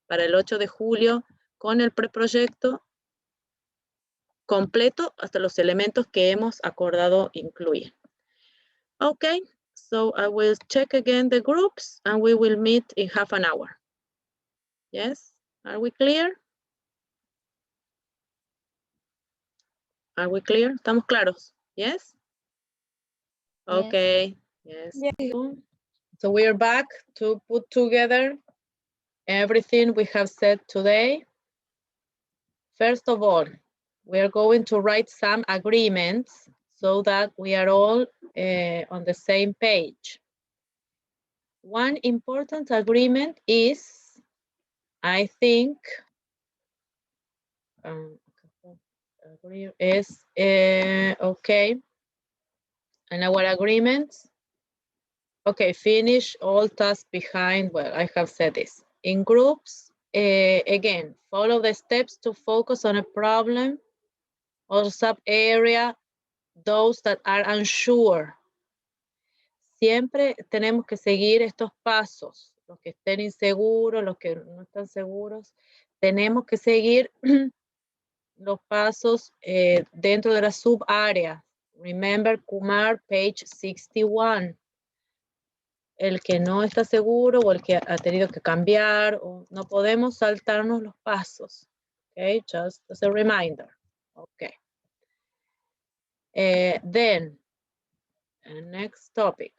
para el 8 de julio con el preproyecto completo hasta los elementos que hemos acordado incluir. Okay, so I will check again the groups and we will meet in half an hour. Yes, are we clear? Are we clear? ¿Estamos claros? Yes? Okay, yes. Yes. So we are back to put together everything we have said today. First of all, we are going to write some agreements so that we are all on the same page. One important agreement is, I think, is okay. And our agreements, okay, finish all tasks behind, well, I have said this. In groups, again, follow the steps to focus on a problem or sub-area, those that are unsure. Siempre tenemos que seguir estos pasos, los que estén inseguros, los que no están seguros. Tenemos que seguir los pasos dentro de la subárea. Remember Kumar, page 61. El que no está seguro o el que ha tenido que cambiar, o no podemos saltarnos los pasos. Okay, just as a reminder. Okay. Then, next topic.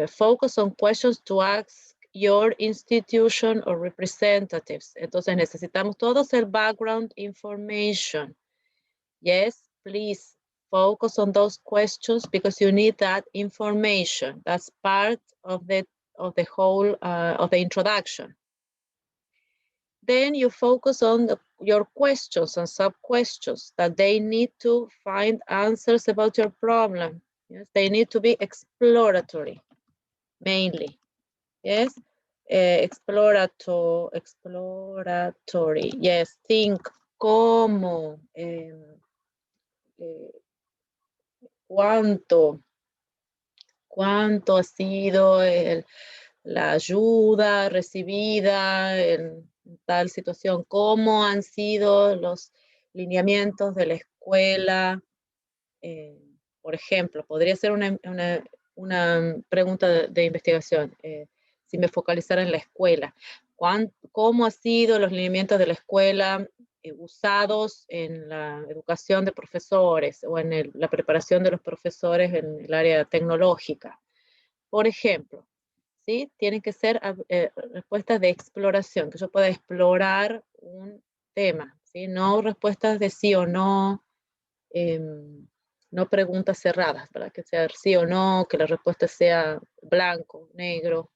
Focus on questions to ask your institution or representatives. Entonces necesitamos todos el background information. Yes, please focus on those questions because you need that information. That's part of the whole of the introduction. Then you focus on your questions and sub-questions that they need to find answers about your problem. Yes, they need to be exploratory, mainly. Yes, exploratory. Yes, think cómo, cuánto ha sido la ayuda recibida en tal situación, cómo han sido los lineamientos de la escuela. Por ejemplo, podría ser una pregunta de investigación, si me focalizara en la escuela. ¿Cómo han sido los lineamientos de la escuela usados en la educación de profesores o en la preparación de los profesores en el área tecnológica. Por ejemplo, ¿sí? Tienen que ser respuestas de exploración, que yo pueda explorar un tema, ¿sí? No respuestas de sí o no, no preguntas cerradas, ¿verdad? Que sea sí o no, que la respuesta sea blanco, negro,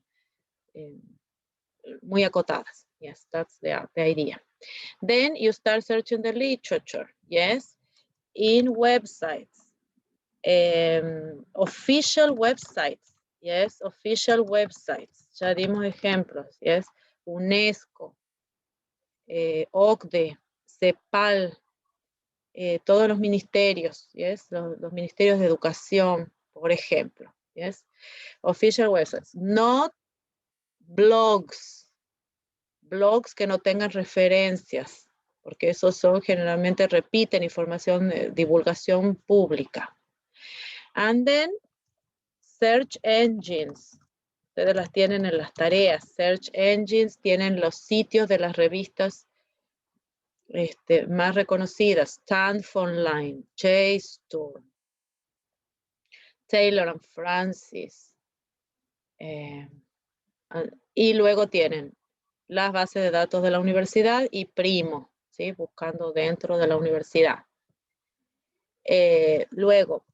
muy acotadas. Yes, that's the idea. Then you start searching the literature, yes, in websites, official websites, yes, official websites. Ya dimos ejemplos, yes, UNESCO, OCDE, CEPAL, todos los ministerios, yes, los ministerios de educación, por ejemplo, yes, official websites, not blogs que no tengan referencias, porque esos son generalmente repiten información de divulgación pública. And then, search engines. Ustedes las tienen en las tareas. Search engines tienen los sitios de las revistas más reconocidas. Stanford Online, JSTOR, Taylor and Francis. Y luego tienen las bases de datos de la universidad y Primo, ¿sí? Buscando dentro de la universidad. Luego,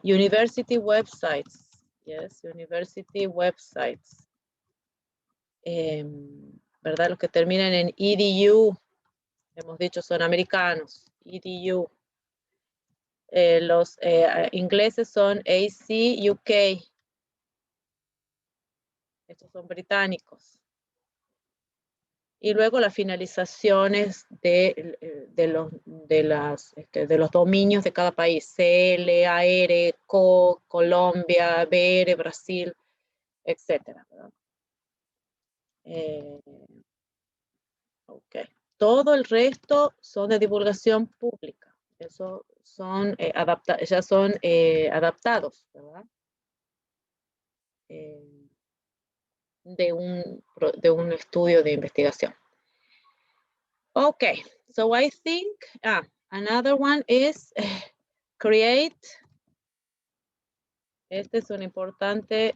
university websites, yes, university websites, ¿verdad? Los que terminan en edu, hemos dicho son americanos, edu. Los ingleses son AC, UK, estos son británicos. Y luego las finalizaciones de los dominios de cada país. CL, AR, CO, Colombia, BR, Brasil, etc. Okay. Todo el resto son de divulgación pública. Eso son, ya son adaptados, ¿verdad? De un estudio de investigación. Okay, so I think another one is create. Este es un importante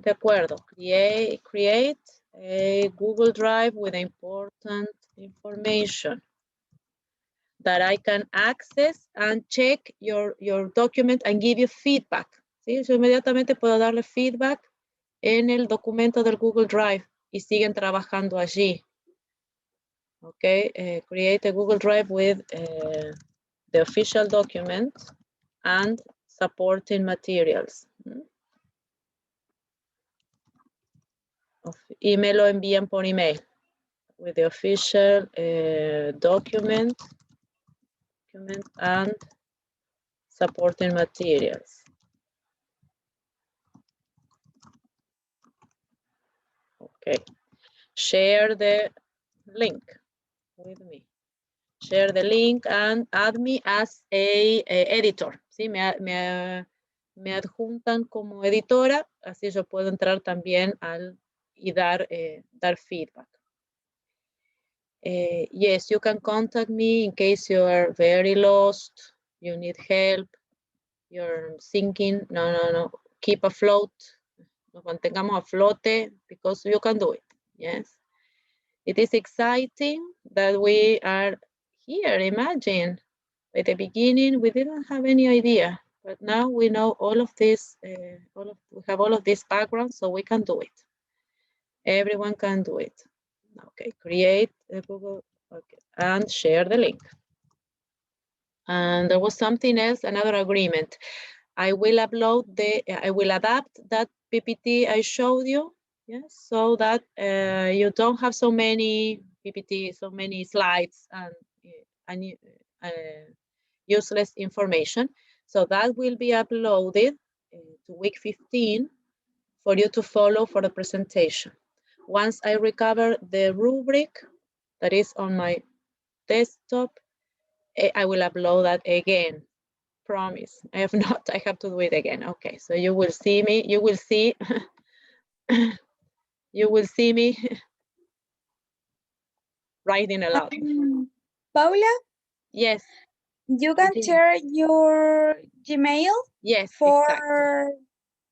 acuerdo. Create a Google Drive with important information that I can access and check your document and give you feedback. ¿Sí? Yo inmediatamente puedo darle feedback en el documento del Google Drive y siguen trabajando allí. Okay, create a Google Drive with the official document and supporting materials. Y me lo envían por email with the official document and supporting materials. Okay, share the link with me. Share the link and add me as a editor. ¿Sí? Me adjuntan como editora, así yo puedo entrar también y dar feedback. Yes, you can contact me in case you are very lost, you need help, you're sinking. No. Keep afloat. Nos mantengamos a flote because you can do it. Yes. It is exciting that we are here. Imagine at the beginning, we didn't have any idea, but now we know all of this, we have all of this background, so we can do it. Everyone can do it. Okay, create a Google, okay, and share the link. And there was something else, another agreement. I will adapt that PPT I showed you, yes, so that you don't have so many PPT, so many slides and useless information. So that will be uploaded to week 15 for you to follow for the presentation. Once I recover the rubric that is on my desktop, I will upload that again. Promise. I have not, I have to do it again. Okay, so you will see me, you will see, you will see me writing a lot. Paula, Yes. you can Continue. share your Gmail Yes, for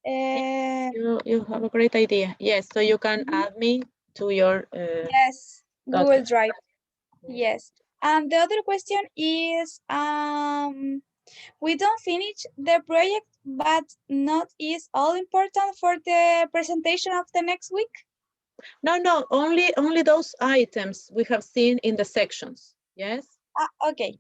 exactly. You have a great idea. Yes, so you can add me to your yes, Google document. Drive. Yes. And the other question is, we don't finish the project, but not is all important for the presentation of the next week? No, only those items we have seen in the sections. Yes. Okay.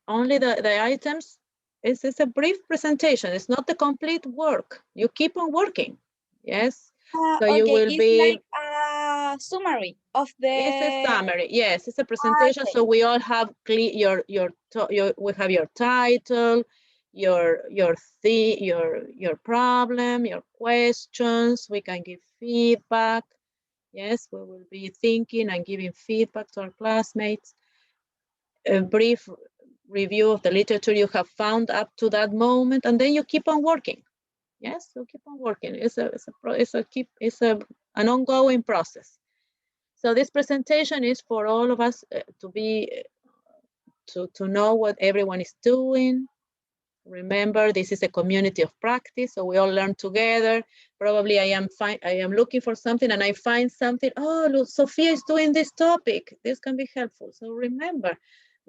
Only the items. It's a brief presentation. It's not the complete work. You keep on working. Yes. So you Okay, will it's be. like a summary of the. It's a summary. Yes, it's a presentation. Okay. So we all have clear we have your title, your problem, your questions. We can give feedback. Yes, we will be thinking and giving feedback to our classmates. A brief review of the literature you have found up to that moment, and then you keep on working. Yes, you keep on working. It's an ongoing process. So this presentation is for all of us to know what everyone is doing. Remember, this is a community of practice, so we all learn together. Probably I am looking for something and I find something. Oh, look, Sophia is doing this topic. This can be helpful. So remember,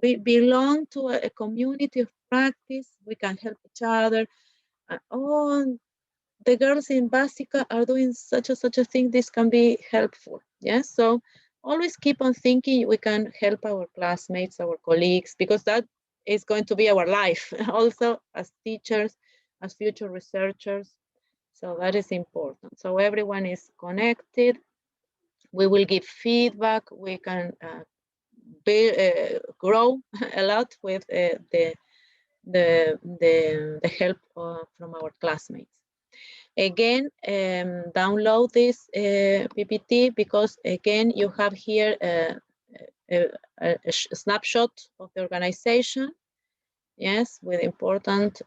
we belong to a community of practice. We can help each other. Oh, the girls in Básica are doing such a thing. This can be helpful. Yes, so always keep on thinking we can help our classmates, our colleagues, because that is going to be our life also as teachers, as future researchers. So that is important. So everyone is connected. We will give feedback. We can grow a lot with the help from our classmates. Again, download this PPT because again, you have here a snapshot of the organization, yes, with important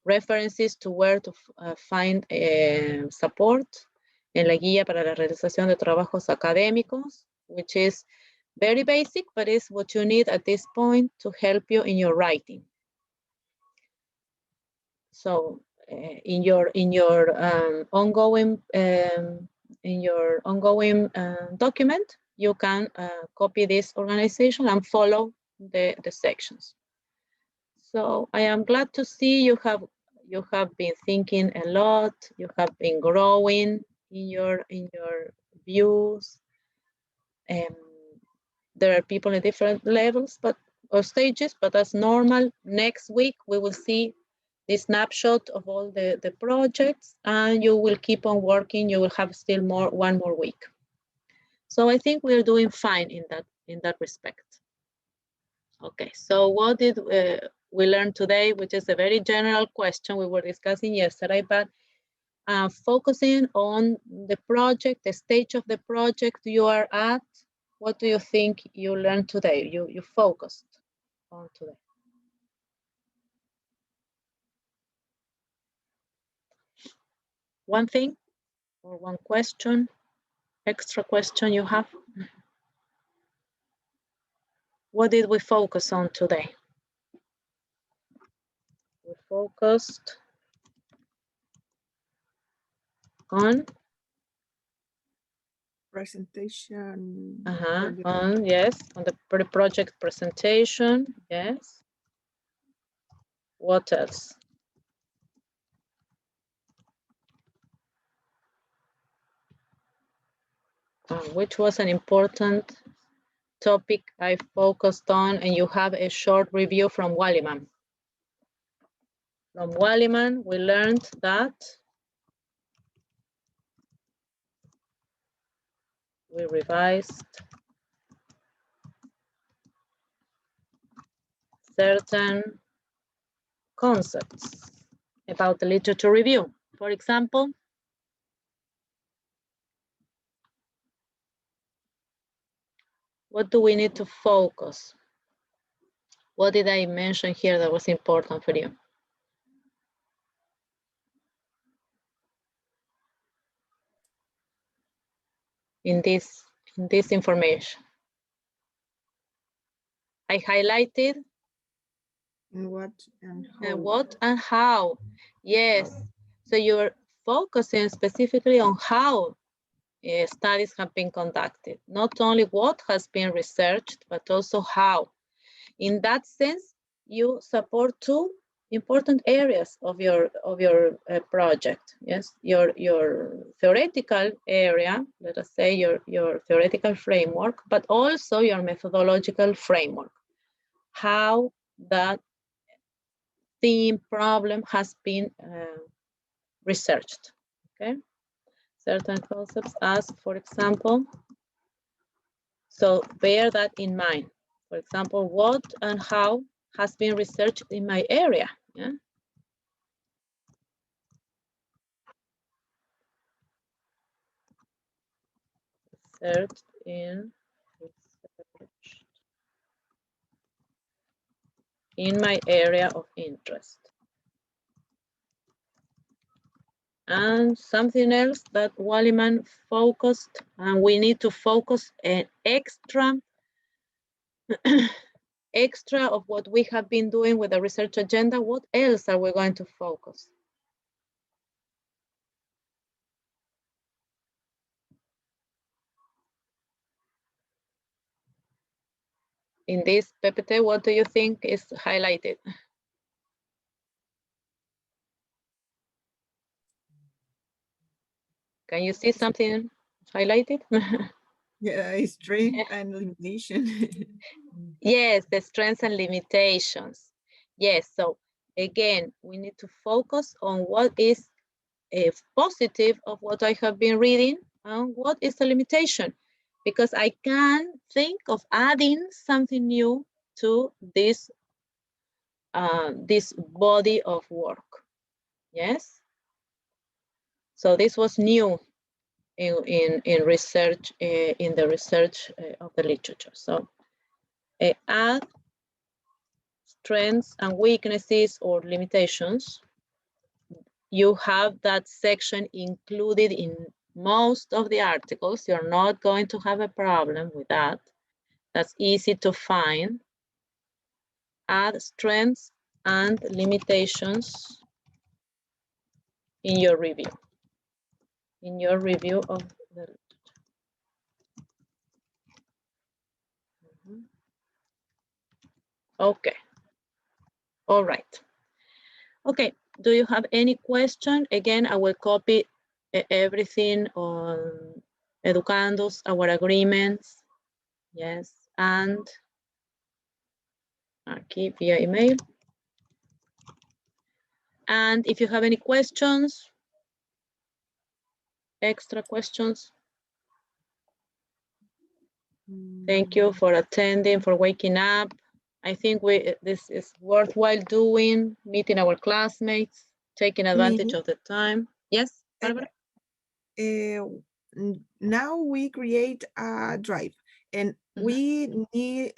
references to where to find support en la guía para la realización de trabajos académicos, which is very basic, but is what you need at this point to help you in your writing. So in your ongoing document, you can copy this organization and follow the sections. So I am glad to see you have been thinking a lot. You have been growing in your views. There are people in different levels or stages, but that's normal. Next week we will see the snapshot of all the projects, and you will keep on working. You will have still one more week. So I think we're doing fine in that respect. Okay, so what did we learn today, which is a very general question we were discussing yesterday, but focusing on the project, the stage of the project you are at, what do you think you learned today, you focused on today? One thing or one question, extra question you have? What did we focus on today? We focused on Presentation. Yes, on the project presentation. Yes. What else? Which was an important topic I focused on, and you have a short review from Walliman. From Walliman, we learned that we revised certain concepts about the literature review. For example, what do we need to focus? What did I mention here that was important for you? In this information. I highlighted what and how. what and how. Yes, so you're focusing specifically on how studies have been conducted, not only what has been researched, but also how. In that sense, you support two important areas of your project. Yes, your theoretical area, let us say your theoretical framework, but also your methodological framework. How that theme problem has been researched. Okay, certain concepts as, for example, so bear that in mind. For example, what and how has been researched in my area. Yeah? Researched in my area of interest. And something else that Walliman focused, and we need to focus an extra of what we have been doing with the research agenda. What else are we going to focus? In this PPT, what do you think is highlighted? Can you see something highlighted? Yeah, strength and limitation. Yes, the strengths and limitations. Yes, so again, we need to focus on what is a positive of what I have been reading and what is the limitation, because I can think of adding something new to this this body of work. Yes, so this was new in research, in the research of the literature. So add strengths and weaknesses or limitations. You have that section included in most of the articles. You're not going to have a problem with that. That's easy to find. Add strengths and limitations in your review. In your review of the literature. Okay. All right. Okay. Do you have any question? Again, I will copy everything on Educandos, our agreements. Yes. And aquí via email. And if you have any questions, extra questions, thank you for attending, for waking up. I think this is worthwhile doing, meeting our classmates, taking advantage of the time. Yes, Barbara? Now we create a drive and we need,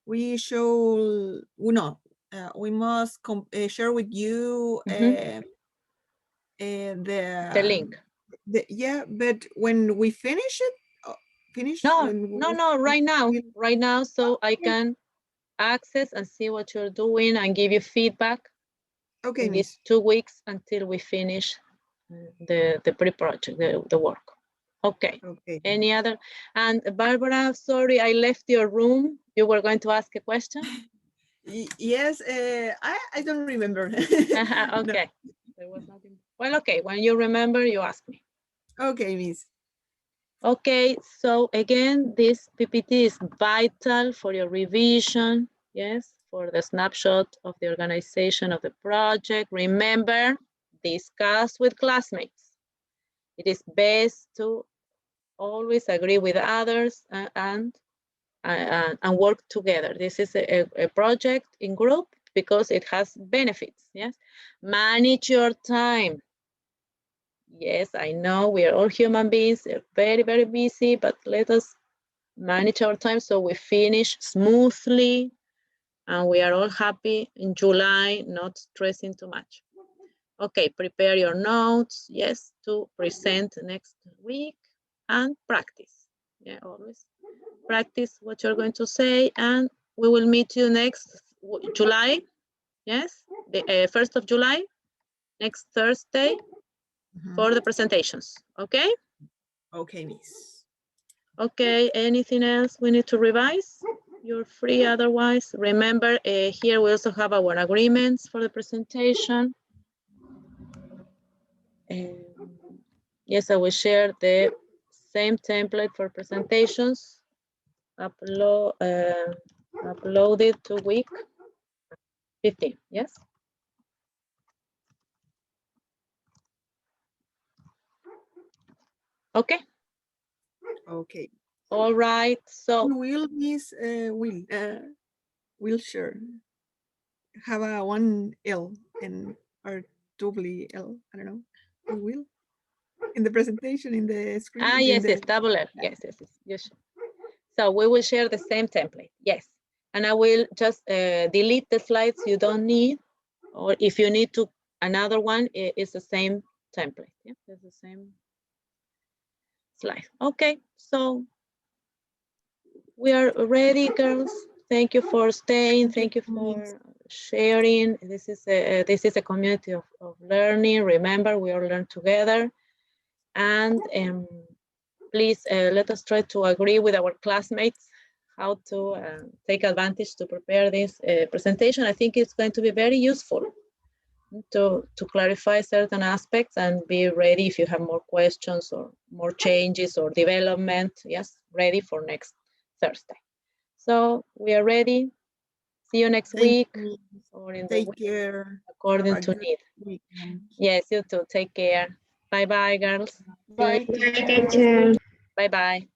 we show, no, we must share with you the link. Yeah, but when we finish it, No, right now, so I can access and see what you're doing and give you feedback in these 2 weeks until we finish the pre-project, the work. Okay. Any other? And Barbara, sorry, I left your room. You were going to ask a question? Yes, I don't remember. Okay. There was nothing. Well, okay. When you remember, you ask me. Okay, Miss. Okay. So again, this PPT is vital for your revision. Yes, for the snapshot of the organization of the project. Remember, discuss with classmates. It is best to always agree with others and work together. This is a project in group because it has benefits. Yes, manage your time. Yes, I know we are all human beings. They're very, very busy, but let us manage our time so we finish smoothly and we are all happy in July, not stressing too much. Okay, prepare your notes, yes, to present next week and practice. Yeah, always practice what you're going to say and we will meet you next July. Yes, the 1st of July, next Thursday for the presentations. Okay. Okay, Miss. Okay. Anything else we need to revise? You're free otherwise. Remember, here we also have our agreements for the presentation. Yes, I will share the same template for presentations. Uploaded to week 15. Yes. Okay. Okay. All right. So Will Miss will share have a 1L and or doubly L. I don't know. We will in the presentation in the screen. yes, yes, double L. Yes, yes, yes. Yes. So we will share the same template. Yes. And I will just delete the slides you don't need, or if you need to another one, it's the same template. Yeah, it's the same slide. Okay, so we are ready, girls. Thank you for staying. Thank you for sharing. This is a community of learning. Remember, we all learn together. And please let us try to agree with our classmates how to take advantage to prepare this presentation. I think it's going to be very useful to clarify certain aspects and be ready if you have more questions or more changes or development. Yes, ready for next Thursday. So we are ready. See you next week or in the week care. according to need. Weekend. Yes, you too. Take care. Bye bye, girls. Bye, teacher. Bye bye.